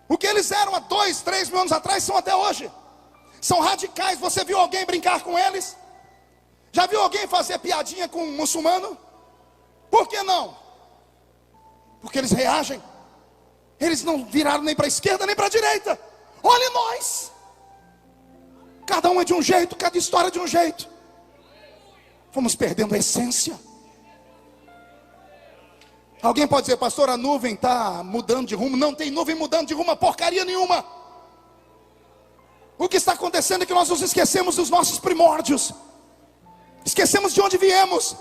O que eles eram há 2, 3 mil anos atrás são até hoje. São radicais. Você viu alguém brincar com eles? Já viu alguém fazer piadinha com um muçulmano? Por que não? Porque eles reagem. Eles não viraram nem para a esquerda nem para a direita. Olhe nós. Cada um é de um jeito, cada história é de um jeito. Fomos perdendo a essência. Alguém pode dizer, pastor, a nuvem está mudando de rumo. Não tem nuvem mudando de rumo a porcaria nenhuma. O que está acontecendo é que nós nos esquecemos dos nossos primórdios. Esquecemos de onde viemos.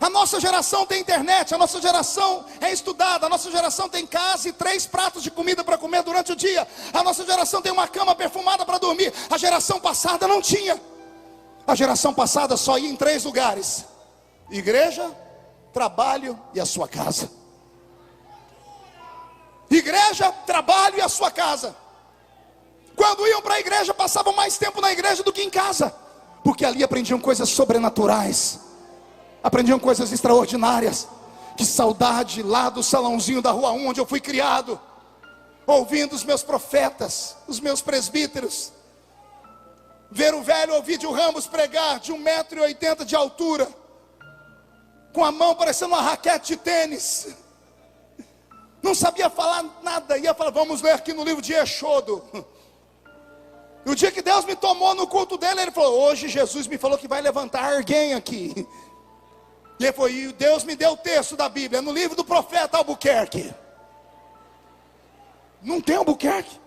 A nossa geração tem internet, a nossa geração é estudada, a nossa geração tem casa e 3 pratos de comida para comer durante o dia. A nossa geração tem uma cama perfumada para dormir. A geração passada não tinha. A geração passada só ia em 3 lugares: igreja, trabalho e a sua casa. Igreja, trabalho e a sua casa. Quando iam para a igreja, passavam mais tempo na igreja do que em casa, porque ali aprendiam coisas sobrenaturais, aprendiam coisas extraordinárias. Que saudade lá do salãozinho da Rua 1, onde eu fui criado, ouvindo os meus profetas, os meus presbíteros. Ver o velho Ovídio Ramos pregar, de 1,80 m de altura, com a mão parecendo uma raquete de tênis. Não sabia falar nada, ia falar, vamos ler aqui no livro de Êxodo. E o dia que Deus me tomou no culto dele, ele falou, hoje Jesus me falou que vai levantar alguém aqui. E ele falou, e Deus me deu o texto da Bíblia, no livro do profeta Albuquerque. Não tem Albuquerque?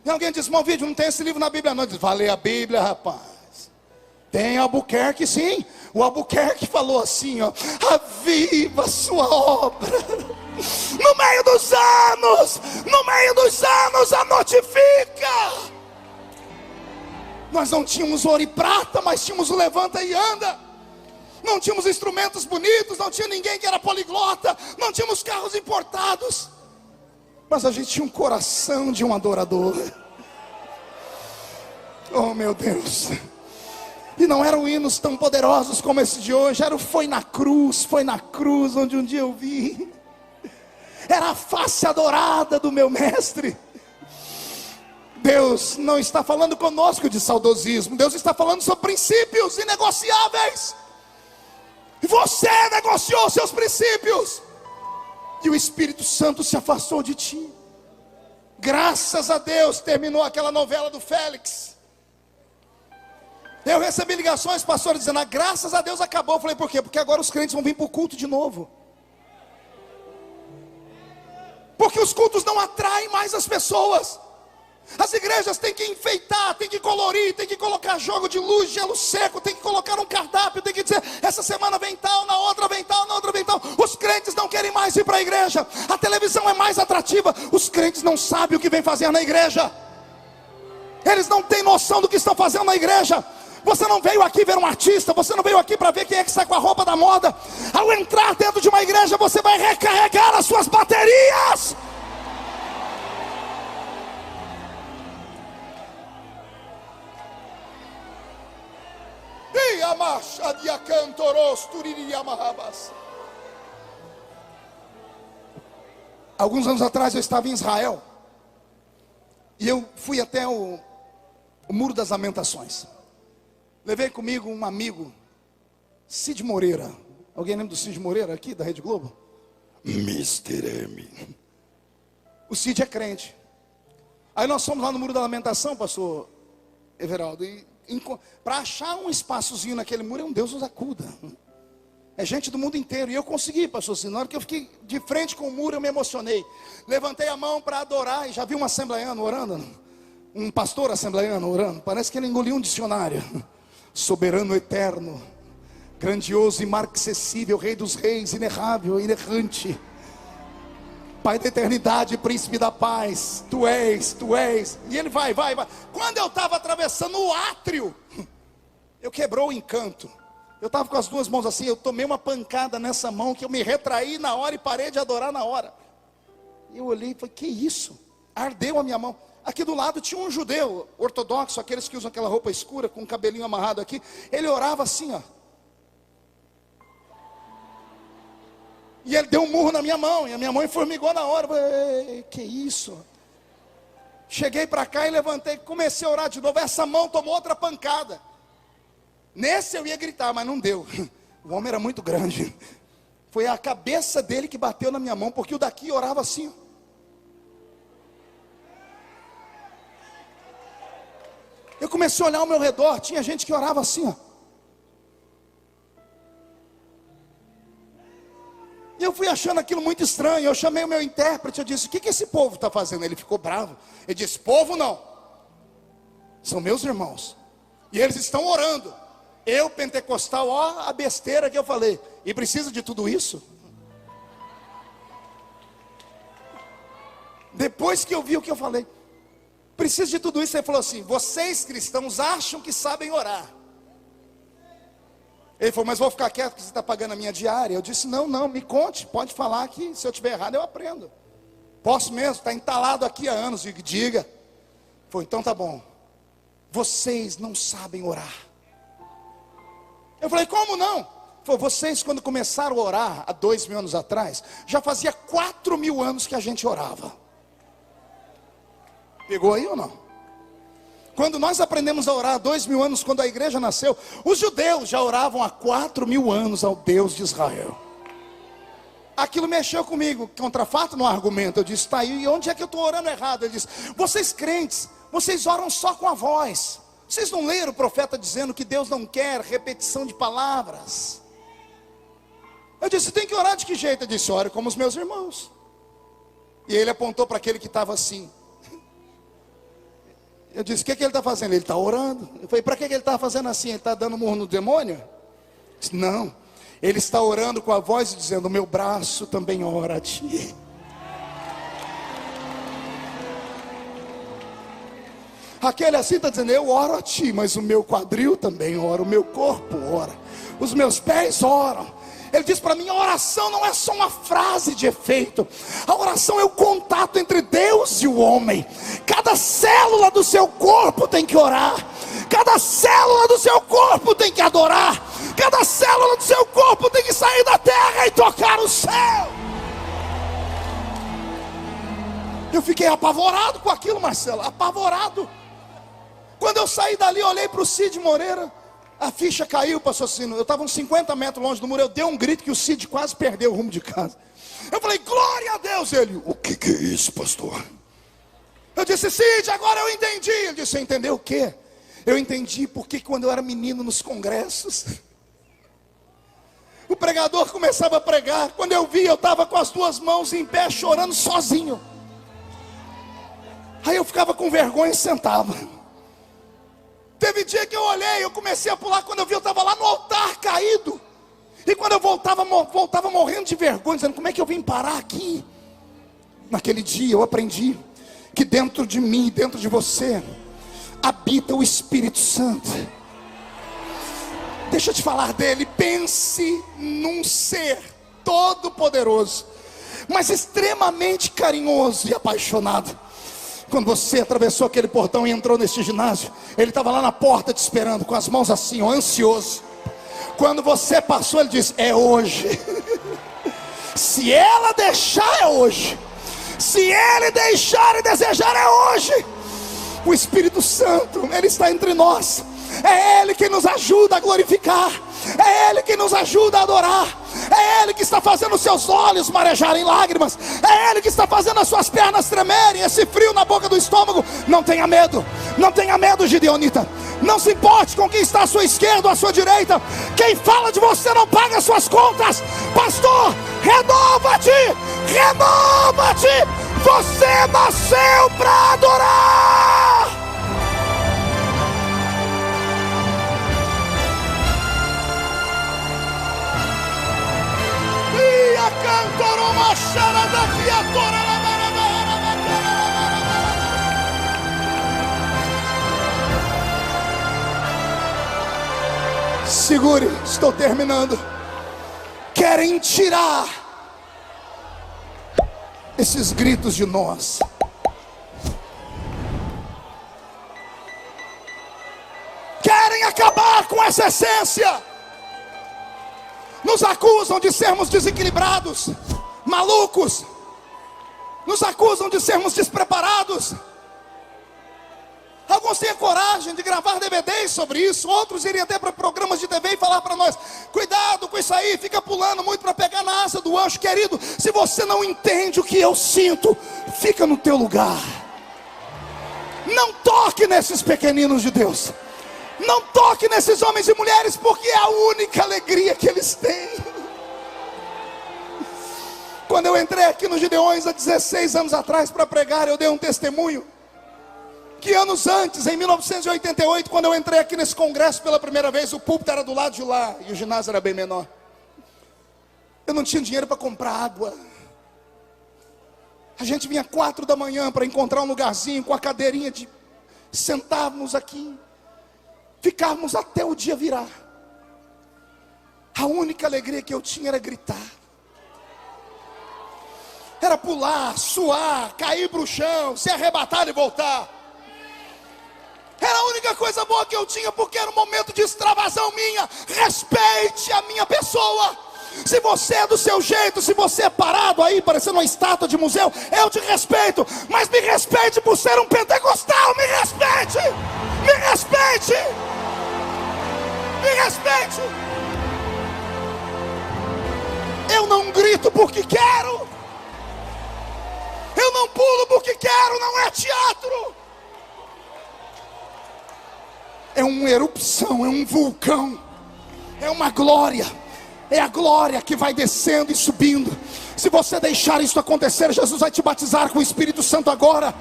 E alguém diz, meu vídeo, não tem esse livro na Bíblia não. Diz, vai ler a Bíblia, rapaz. Tem Albuquerque sim. O Albuquerque falou assim, ó, aviva a sua obra. No meio dos anos, a notifica. Nós não tínhamos ouro e prata, mas tínhamos o levanta e anda. Não tínhamos instrumentos bonitos, não tinha ninguém que era poliglota, não tínhamos carros importados, mas a gente tinha um coração de um adorador. Oh meu Deus. E não eram hinos tão poderosos como esse de hoje. Era o foi na cruz onde um dia eu vi. Era a face adorada do meu mestre. Deus não está falando conosco de saudosismo. Deus está falando sobre princípios inegociáveis. E você negociou seus princípios, e o Espírito Santo se afastou de ti. Graças a Deus terminou aquela novela do Félix. Eu recebi ligações, pastores, dizendo, graças a Deus acabou. Eu falei, por quê? Porque agora os crentes vão vir para o culto de novo. Porque os cultos não atraem mais as pessoas. As igrejas têm que enfeitar, têm que colorir, têm que colocar jogo de luz, gelo seco, tem que colocar um cardápio, tem que dizer, essa semana vem tal, na outra vem tal, na outra vem tal. Os crentes não querem mais ir para a igreja. A televisão é mais atrativa. Os crentes não sabem o que vem fazer na igreja. Eles não têm noção do que estão fazendo na igreja. Você não veio aqui ver um artista, você não veio aqui para ver quem é que está com a roupa da moda. Ao entrar dentro de uma igreja, você vai recarregar as suas baterias. Alguns anos atrás eu estava em Israel e eu fui até o Muro das Lamentações. Levei comigo um amigo, Cid Moreira. Alguém lembra do Cid Moreira aqui da Rede Globo? Mr. M. O Cid é crente. Aí nós fomos lá no Muro da Lamentação, pastor Everaldo, e para achar um espaçozinho naquele muro é um Deus nos acuda. É gente do mundo inteiro. E eu consegui, pastor Cid. Na hora que eu fiquei de frente com o muro, eu me emocionei. Levantei a mão para adorar. E já vi um assembleiano orando. Um pastor assembleiano orando. Parece que ele engoliu um dicionário. Soberano eterno, grandioso e marxessível, Rei dos reis, inerrável, inerrante, Pai da eternidade, príncipe da paz, tu és. E ele vai. Quando eu estava atravessando o átrio, eu quebrou o encanto. Eu estava com as duas mãos assim, eu tomei uma pancada nessa mão, que eu me retraí na hora e parei de adorar na hora. Eu olhei e falei, que isso? Ardeu a minha mão. Aqui do lado tinha um judeu ortodoxo, aqueles que usam aquela roupa escura, com o cabelinho amarrado aqui. Ele orava assim, ó. E ele deu um murro na minha mão, e a minha mão formigou na hora. Eu falei, que isso? Cheguei para cá e levantei, comecei a orar de novo. Essa mão tomou outra pancada. Nesse eu ia gritar, mas não deu. O homem era muito grande. Foi a cabeça dele que bateu na minha mão, porque o daqui orava assim, ó. Eu comecei a olhar ao meu redor, tinha gente que orava assim, ó. E eu fui achando aquilo muito estranho. Eu chamei o meu intérprete, eu disse, o que esse povo está fazendo? Ele ficou bravo. Ele disse, povo não, são meus irmãos, e eles estão orando. Eu, pentecostal, ó a besteira que eu falei. E precisa de tudo isso? Depois que eu vi o que eu falei, precisa de tudo isso. Ele falou assim, vocês cristãos acham que sabem orar. Ele falou, mas vou ficar quieto porque você está pagando a minha diária. Eu disse, não, me conte, pode falar que se eu estiver errado eu aprendo. Posso mesmo, está entalado aqui há anos. Diga. Ele falou, então tá bom. Vocês não sabem orar. Eu falei, como não? Ele falou, vocês quando começaram a orar há 2000 anos atrás, já fazia 4000 anos que a gente orava. Pegou aí ou não? Quando nós aprendemos a orar há 2000 anos, quando a igreja nasceu, os judeus já oravam há 4000 anos ao Deus de Israel. Aquilo mexeu comigo, contra fato no argumento. Eu disse, tá aí, e onde é que eu estou orando errado? Ele disse, vocês crentes, vocês oram só com a voz. Vocês não leram o profeta dizendo que Deus não quer repetição de palavras? Eu disse, tem que orar de que jeito? Ele disse, ore como os meus irmãos. E ele apontou para aquele que estava assim. Eu disse, o que ele está fazendo? Ele está orando. Eu falei, para que ele está fazendo assim? Ele está dando murro no demônio? Eu disse, não, ele está orando com a voz e dizendo, o meu braço também ora a ti. Aquele assim está dizendo, eu oro a ti, mas o meu quadril também ora, o meu corpo ora, os meus pés oram. Ele diz para mim, a oração não é só uma frase de efeito. A oração é o contato entre Deus e o homem. Cada célula do seu corpo tem que orar. Cada célula do seu corpo tem que adorar. Cada célula do seu corpo tem que sair da terra e tocar o céu. Eu fiquei apavorado com aquilo, Marcelo, apavorado. Quando eu saí dali, eu olhei para o Cid Moreira. A ficha caiu, pastor Cino. Eu estava uns 50 metros longe do muro. Eu dei um grito que o Cid quase perdeu o rumo de casa. Eu falei, glória a Deus. Ele, o que é isso, pastor? Eu disse, Cid, agora eu entendi. Ele disse, você entendeu o quê? Eu entendi porque quando eu era menino nos congressos, o pregador começava a pregar. Quando eu vi, eu estava com as duas mãos em pé, chorando sozinho. Aí eu ficava com vergonha e sentava. Teve dia que eu olhei, eu comecei a pular. Quando eu vi, eu estava lá no altar caído. E quando eu voltava morrendo de vergonha, dizendo, como é que eu vim parar aqui? Naquele dia eu aprendi que dentro de mim, dentro de você, habita o Espírito Santo. Deixa eu te falar dele. Pense num ser todo poderoso, mas extremamente carinhoso e apaixonado. Quando você atravessou aquele portão e entrou neste ginásio, ele estava lá na porta te esperando, com as mãos assim, ó, ansioso. Quando você passou, ele disse: é hoje. Se ela deixar, é hoje. Se ele deixar e desejar, é hoje. O Espírito Santo, ele está entre nós. É Ele que nos ajuda a glorificar. É Ele que nos ajuda a adorar. É Ele que está fazendo os seus olhos marejarem lágrimas. É Ele que está fazendo as suas pernas tremerem, esse frio na boca do estômago. Não tenha medo. Não tenha medo, Gideonita. Não se importe com quem está à sua esquerda ou à sua direita. Quem fala de você não paga as suas contas. Pastor, renova-te. Renova-te. Você nasceu para adorar. Segure, estou terminando. Querem tirar esses gritos de nós. Querem acabar com essa essência. Nos acusam de sermos desequilibrados, malucos. Nos acusam de sermos despreparados. Alguns têm a coragem de gravar DVDs sobre isso. Outros iriam até para programas de TV e falar para nós: cuidado com isso aí, fica pulando muito para pegar na asa do anjo. Querido, se você não entende o que eu sinto, fica no teu lugar. Não toque nesses pequeninos de Deus. Não toque nesses homens e mulheres, porque é a única alegria que eles têm. Quando eu entrei aqui no Gideões há 16 anos atrás para pregar, eu dei um testemunho que anos antes, em 1988, quando eu entrei aqui nesse congresso pela primeira vez, o púlpito era do lado de lá e o ginásio era bem menor. Eu não tinha dinheiro para comprar água. A gente vinha 4 da manhã para encontrar um lugarzinho com a cadeirinha de sentarmos aqui, ficarmos até o dia virar. A única alegria que eu tinha era gritar. Era pular, suar, cair para o chão, se arrebatar e voltar. Era a única coisa boa que eu tinha, porque era um momento de extravasão minha. Respeite a minha pessoa. Se você é do seu jeito, se você é parado aí, parecendo uma estátua de museu, eu te respeito. Mas me respeite por ser um pentecostal. Me respeite. Me respeite. Me respeite. Eu não grito porque quero. Eu não pulo porque quero, não é teatro. É uma erupção, é um vulcão, é uma glória. É a glória que vai descendo e subindo. Se você deixar isso acontecer, Jesus vai te batizar com o Espírito Santo agora.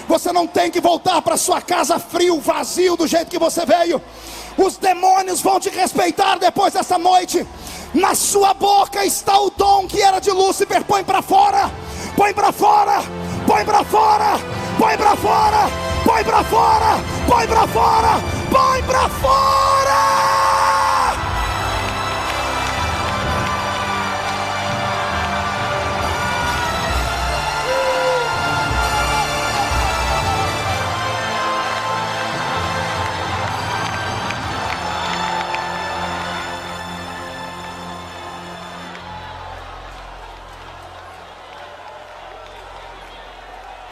Você não tem que voltar para sua casa frio, vazio, do jeito que você veio. Os demônios vão te respeitar depois dessa noite. Na sua boca está o dom que era de Lúcifer. Põe para fora, põe para fora, põe para fora, põe para fora, põe para fora, põe para fora, põe para fora.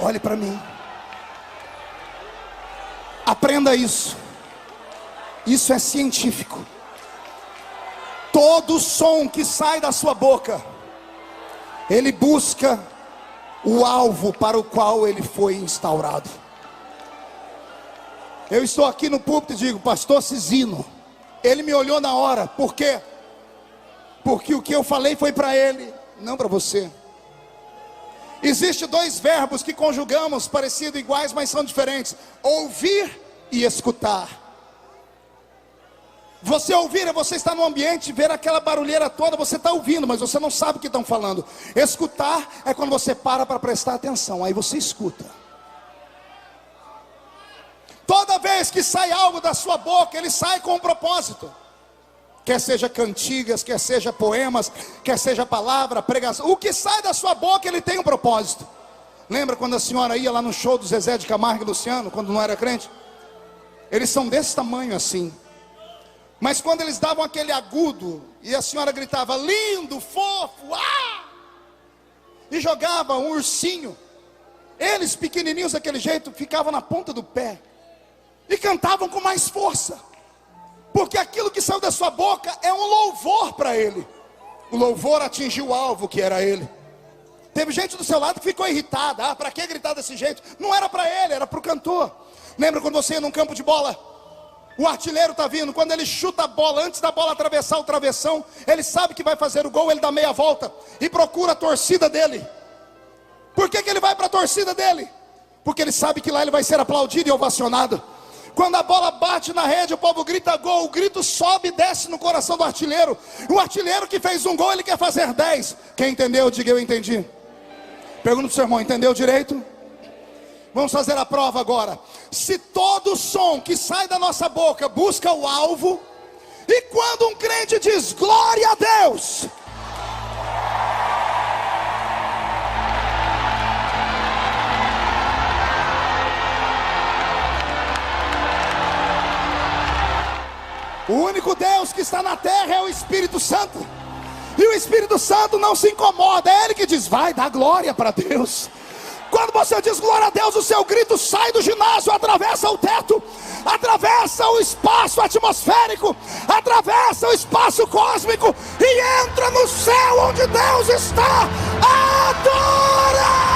Olhe para mim. Aprenda isso. Isso é científico. Todo som que sai da sua boca, ele busca o alvo para o qual ele foi instaurado. Eu estou aqui no púlpito e digo: pastor Cisino. Ele me olhou na hora. Por quê? Porque o que eu falei foi para ele, não para você. Existem 2 verbos que conjugamos, parecidos, iguais, mas são diferentes: ouvir e escutar. Você ouvir é você estar no ambiente, ver aquela barulheira toda, você está ouvindo, mas você não sabe o que estão falando. Escutar é quando você para prestar atenção, aí você escuta. Toda vez que sai algo da sua boca, ele sai com um propósito. quer seja cantigas, quer seja poemas, quer seja palavra, pregação, o que sai da sua boca, ele tem um propósito. Lembra quando a senhora ia lá no show do Zezé de Camargo e Luciano, quando não era crente? Eles são desse tamanho assim, mas quando eles davam aquele agudo, e a senhora gritava, lindo, fofo, e jogava um ursinho, eles pequenininhos daquele jeito, ficavam na ponta do pé, e cantavam com mais força, porque aquilo que saiu da sua boca é um louvor para ele. O louvor atingiu o alvo, que era ele. Teve gente do seu lado que ficou irritada, para que gritar desse jeito? Não era para ele, era para o cantor. Lembra quando você ia num campo de bola? O artilheiro está vindo, quando ele chuta a bola, antes da bola atravessar o travessão, ele sabe que vai fazer o gol, ele dá meia volta e procura a torcida dele. Por que ele vai para a torcida dele? Porque ele sabe que lá ele vai ser aplaudido e ovacionado. Quando a bola bate na rede, o povo grita gol, o grito sobe e desce no coração do artilheiro. O artilheiro que fez um gol, ele quer fazer 10. Quem entendeu, diga eu entendi. Pergunta para o seu irmão, entendeu direito? Vamos fazer a prova agora. Se todo som que sai da nossa boca busca o alvo, e quando um crente diz glória a Deus, o único Deus que está na terra é o Espírito Santo, e o Espírito Santo não se incomoda, é Ele que diz, vai dar glória para Deus. Quando você diz glória a Deus, o seu grito sai do ginásio, atravessa o teto, atravessa o espaço atmosférico, atravessa o espaço cósmico e entra no céu onde Deus está. Adora!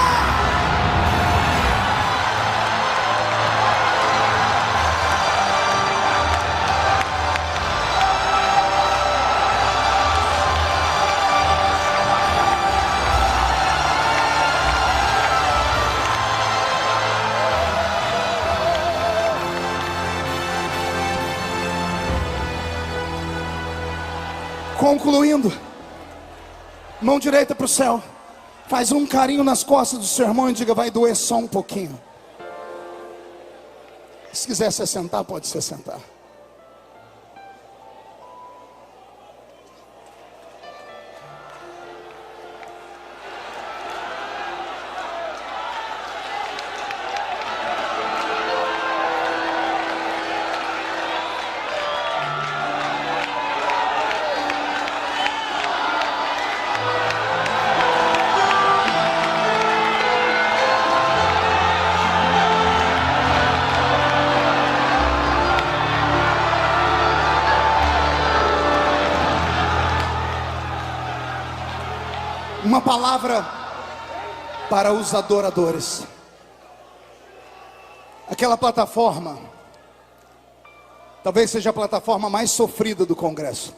Concluindo, mão direita para o céu, faz um carinho nas costas do seu irmão e diga, vai doer só um pouquinho. Se quiser se sentar, pode se sentar. Uma palavra para os adoradores. Aquela plataforma talvez seja a plataforma mais sofrida do congresso.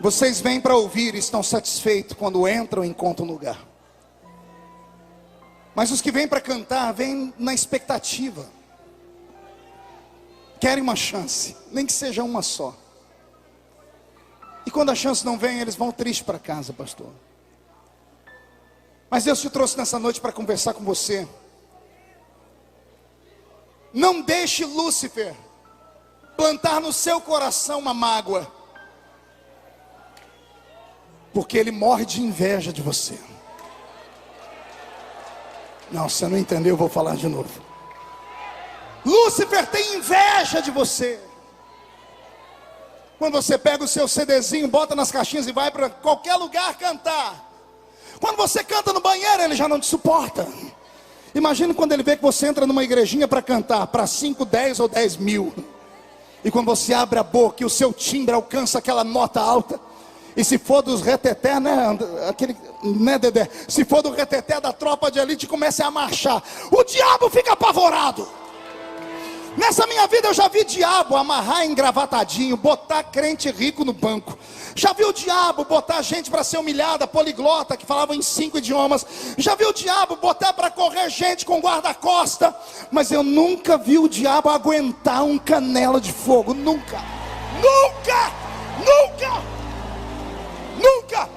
Vocês vêm para ouvir e estão satisfeitos quando entram e encontram lugar. Mas os que vêm para cantar, vêm na expectativa. Querem uma chance, nem que seja uma só. E quando a chance não vem, eles vão tristes para casa, pastor. Mas Deus te trouxe nessa noite para conversar com você. Não deixe Lúcifer plantar no seu coração uma mágoa, porque ele morre de inveja de você. Não, você não entendeu, eu vou falar de novo. Lúcifer tem inveja de você. Quando você pega o seu CDzinho, bota nas caixinhas e vai para qualquer lugar cantar. Quando você canta no banheiro, ele já não te suporta. Imagina quando ele vê que você entra numa igrejinha para cantar, para 5, 10 ou 10 mil. E quando você abre a boca e o seu timbre alcança aquela nota alta. E se for dos reteté, né, aquele, né, Dedé? Se for do reteté da tropa de elite, começa a marchar. O diabo fica apavorado. Nessa minha vida eu já vi diabo amarrar engravatadinho, botar crente rico no banco. Já vi o diabo botar gente para ser humilhada, poliglota, que falava em 5 idiomas. Já vi o diabo botar para correr gente com guarda-costa. Mas eu nunca vi o diabo aguentar um canela de fogo. Nunca. Nunca. Nunca. Nunca.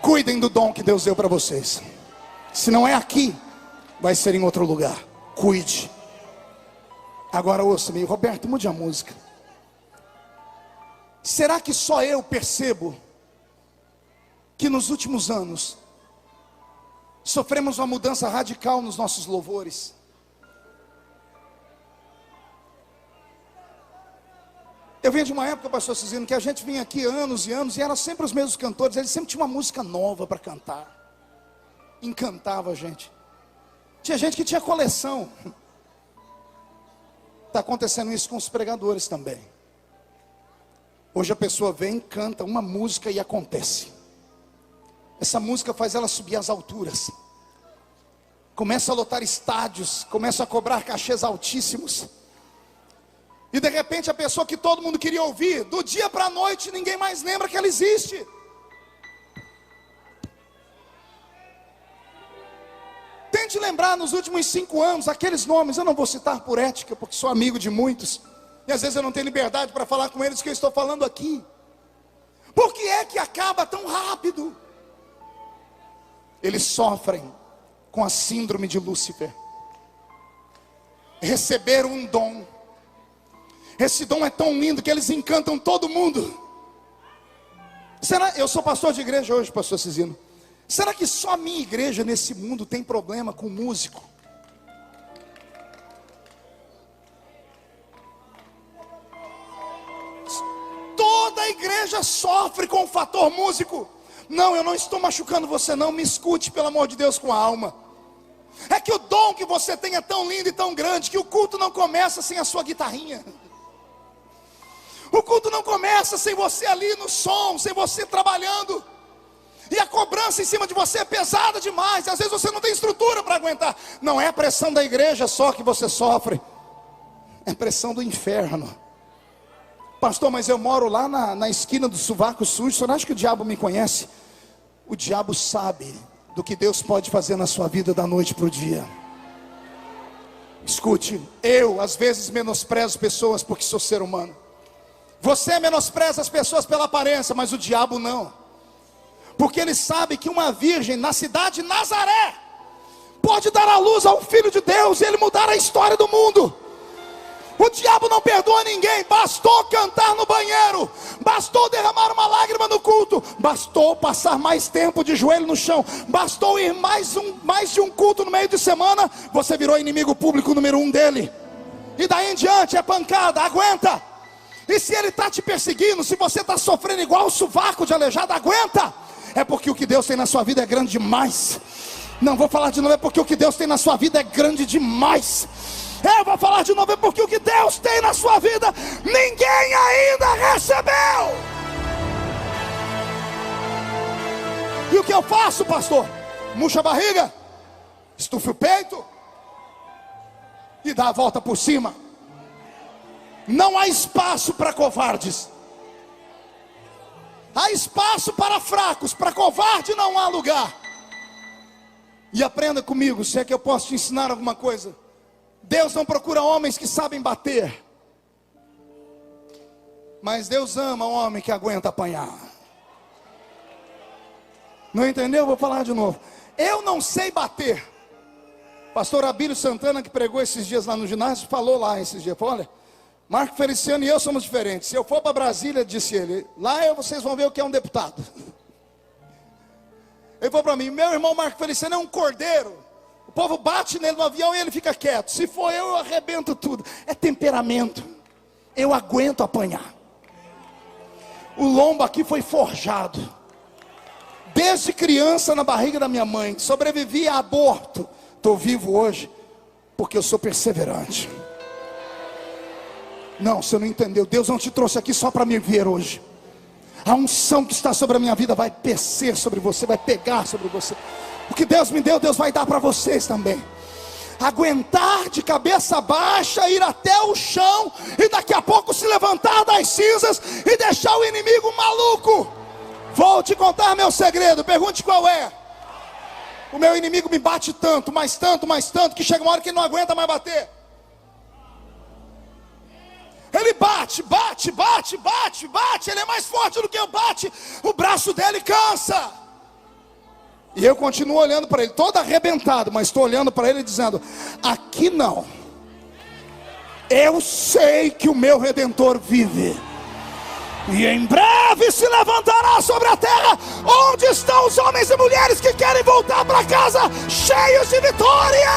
Cuidem do dom que Deus deu para vocês. Se não é aqui, vai ser em outro lugar. cuide. Agora ouça-me, Roberto, mude a música. Será que só eu percebo que nos últimos anos sofremos uma mudança radical nos nossos louvores? Eu venho de uma época, pastor Cisino, que a gente vinha aqui anos e anos, e eram sempre os mesmos cantores, eles sempre tinham uma música nova para cantar. Encantava a gente. Tinha gente que tinha coleção. Está acontecendo isso com os pregadores também. Hoje a pessoa vem, canta uma música e acontece. Essa música faz ela subir às alturas. Começa a lotar estádios, começa a cobrar cachês altíssimos. E de repente a pessoa que todo mundo queria ouvir, do dia para a noite ninguém mais lembra que ela existe. Tente lembrar nos últimos 5 anos aqueles nomes. Eu não vou citar por ética, porque sou amigo de muitos, e às vezes eu não tenho liberdade para falar com eles que eu estou falando aqui. Por que é que acaba tão rápido? Eles sofrem com a síndrome de Lúcifer. Receberam um dom. Esse dom é tão lindo que eles encantam todo mundo. Será? Eu sou pastor de igreja hoje, pastor Cisino. Será que só a minha igreja nesse mundo tem problema com músico? Toda a igreja sofre com o fator músico. Não, eu não estou machucando você não, me escute pelo amor de Deus com a alma. É que o dom que você tem é tão lindo e tão grande que o culto não começa sem a sua guitarrinha. O culto não começa sem você ali no som, sem você trabalhando. E a cobrança em cima de você é pesada demais. Às vezes você não tem estrutura para aguentar. Não é a pressão da igreja só que você sofre, é pressão do inferno. Pastor, mas eu moro lá na esquina do Sovaco Sujo. O senhor acha que o diabo me conhece? O diabo sabe do que Deus pode fazer na sua vida da noite para o dia. Escute, eu às vezes menosprezo pessoas porque sou ser humano. Você menospreza as pessoas pela aparência, mas o diabo não. Porque ele sabe que uma virgem na cidade de Nazaré pode dar à luz ao Filho de Deus e ele mudar a história do mundo. O diabo não perdoa ninguém. Bastou cantar no banheiro, bastou derramar uma lágrima no culto, bastou passar mais tempo de joelho no chão, bastou ir mais de um culto no meio de semana, você virou inimigo público número 1 dele. E daí em diante é pancada, aguenta. E se ele está te perseguindo, se você está sofrendo igual o sovaco de aleijado, aguenta. É porque o que Deus tem na sua vida é grande demais. Não vou falar de novo, é porque o que Deus tem na sua vida é grande demais. Eu vou falar de novo, é porque o que Deus tem na sua vida ninguém ainda recebeu. E o que eu faço, pastor? Murcha a barriga, estufa o peito e dá a volta por cima. Não há espaço para covardes. Há espaço para fracos, para covarde não há lugar. E aprenda comigo, se é que eu posso te ensinar alguma coisa. Deus não procura homens que sabem bater, mas Deus ama o homem que aguenta apanhar. Não entendeu? Vou falar de novo. Eu não sei bater. Pastor Abílio Santana, que pregou esses dias lá no ginásio, falou lá esses dias, falou, olha, Marco Feliciano e eu somos diferentes. Se eu for para Brasília, disse ele, lá vocês vão ver o que é um deputado. Ele falou para mim, meu irmão Marco Feliciano é um cordeiro. O povo bate nele no avião e ele fica quieto. Se for eu arrebento tudo. É temperamento. Eu aguento apanhar. O lombo aqui foi forjado. Desde criança na barriga da minha mãe. Sobrevivi a aborto. Estou vivo hoje porque eu sou perseverante. Não, você não entendeu. Deus não te trouxe aqui só para me ver hoje. A unção que está sobre a minha vida vai descer sobre você, vai pegar sobre você. O que Deus me deu, Deus vai dar para vocês também. Aguentar de cabeça baixa, ir até o chão e daqui a pouco se levantar das cinzas e deixar o inimigo maluco. Vou te contar meu segredo, pergunte qual é. O meu inimigo me bate tanto, mais tanto, mais tanto, que chega uma hora que ele não aguenta mais bater. Ele bate, bate, bate, bate, bate. Ele é mais forte do que eu bate. O braço dele cansa. E eu continuo olhando para ele, todo arrebentado, mas estou olhando para ele dizendo: aqui não. Eu sei que o meu Redentor vive, e em breve se levantará sobre a terra. Onde estão os homens e mulheres que querem voltar para casa cheios de vitória?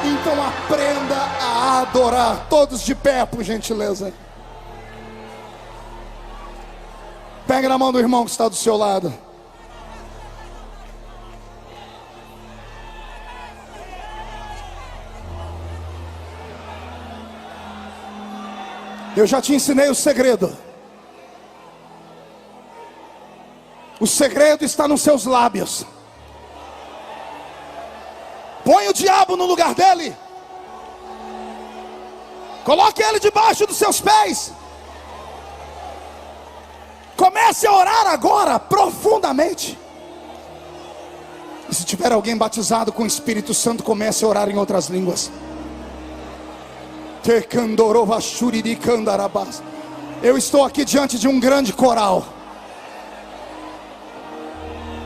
Então aprenda a adorar. Todos de pé, por gentileza. Pega na mão do irmão que está do seu lado. Eu já te ensinei o segredo. O segredo está nos seus lábios. Põe o diabo no lugar dele. Coloque ele debaixo dos seus pés. Comece a orar agora, profundamente. E se tiver alguém batizado com o Espírito Santo, comece a orar em outras línguas. Eu estou aqui diante de um grande coral.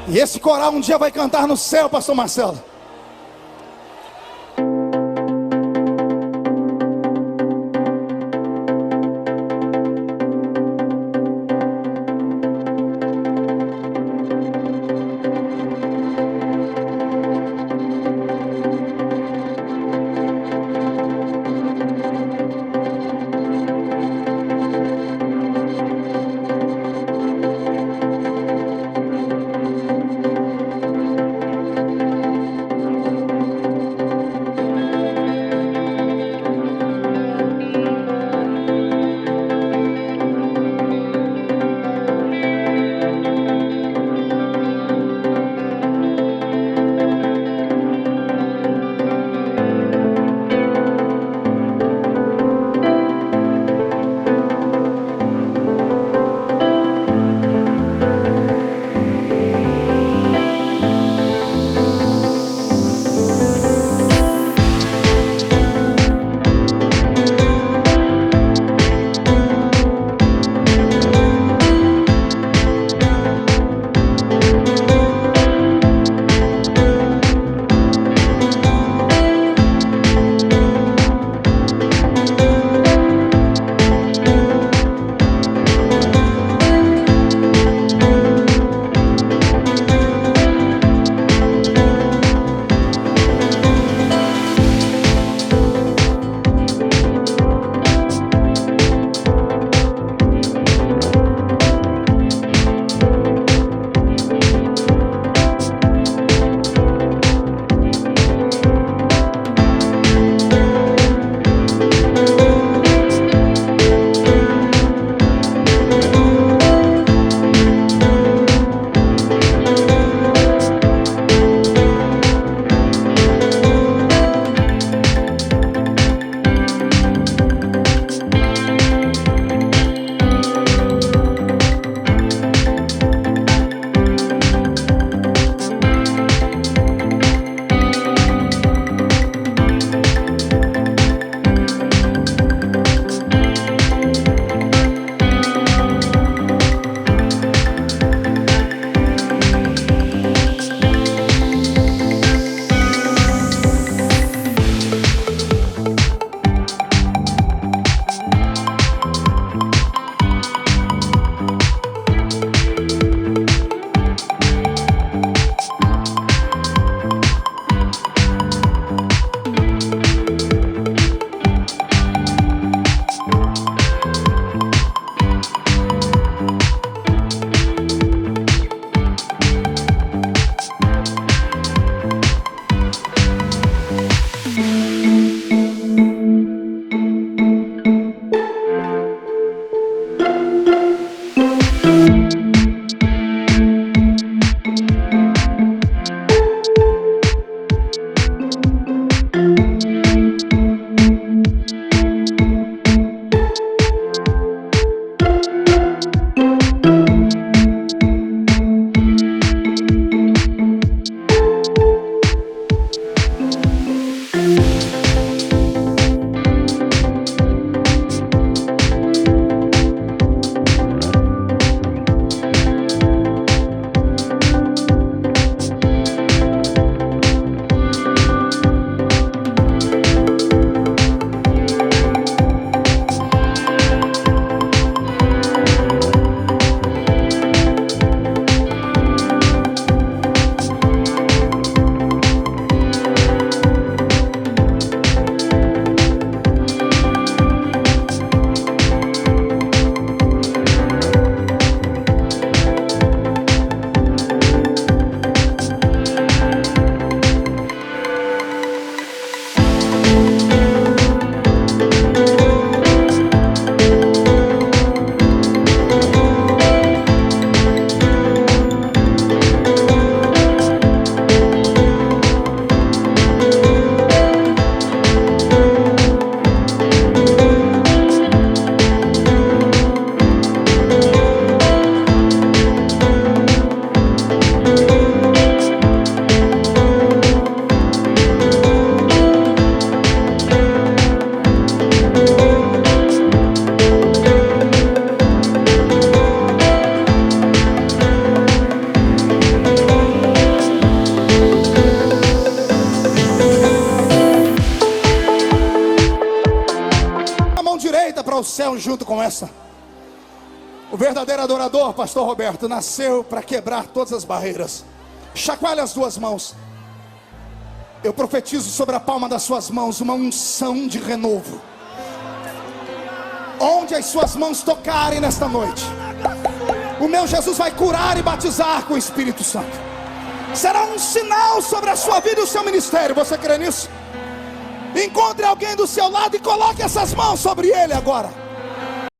E esse coral um dia vai cantar no céu, pastor Marcelo. nasceu junto com essa. O verdadeiro adorador, pastor Roberto, nasceu para quebrar todas as barreiras. Chacoalhe as duas mãos. Eu profetizo sobre a palma das suas mãos uma unção de renovo. Onde as suas mãos tocarem nesta noite, o meu Jesus vai curar e batizar com o Espírito Santo. Será um sinal sobre a sua vida e o seu ministério. Você crê nisso? Encontre alguém do seu lado e coloque essas mãos sobre ele agora.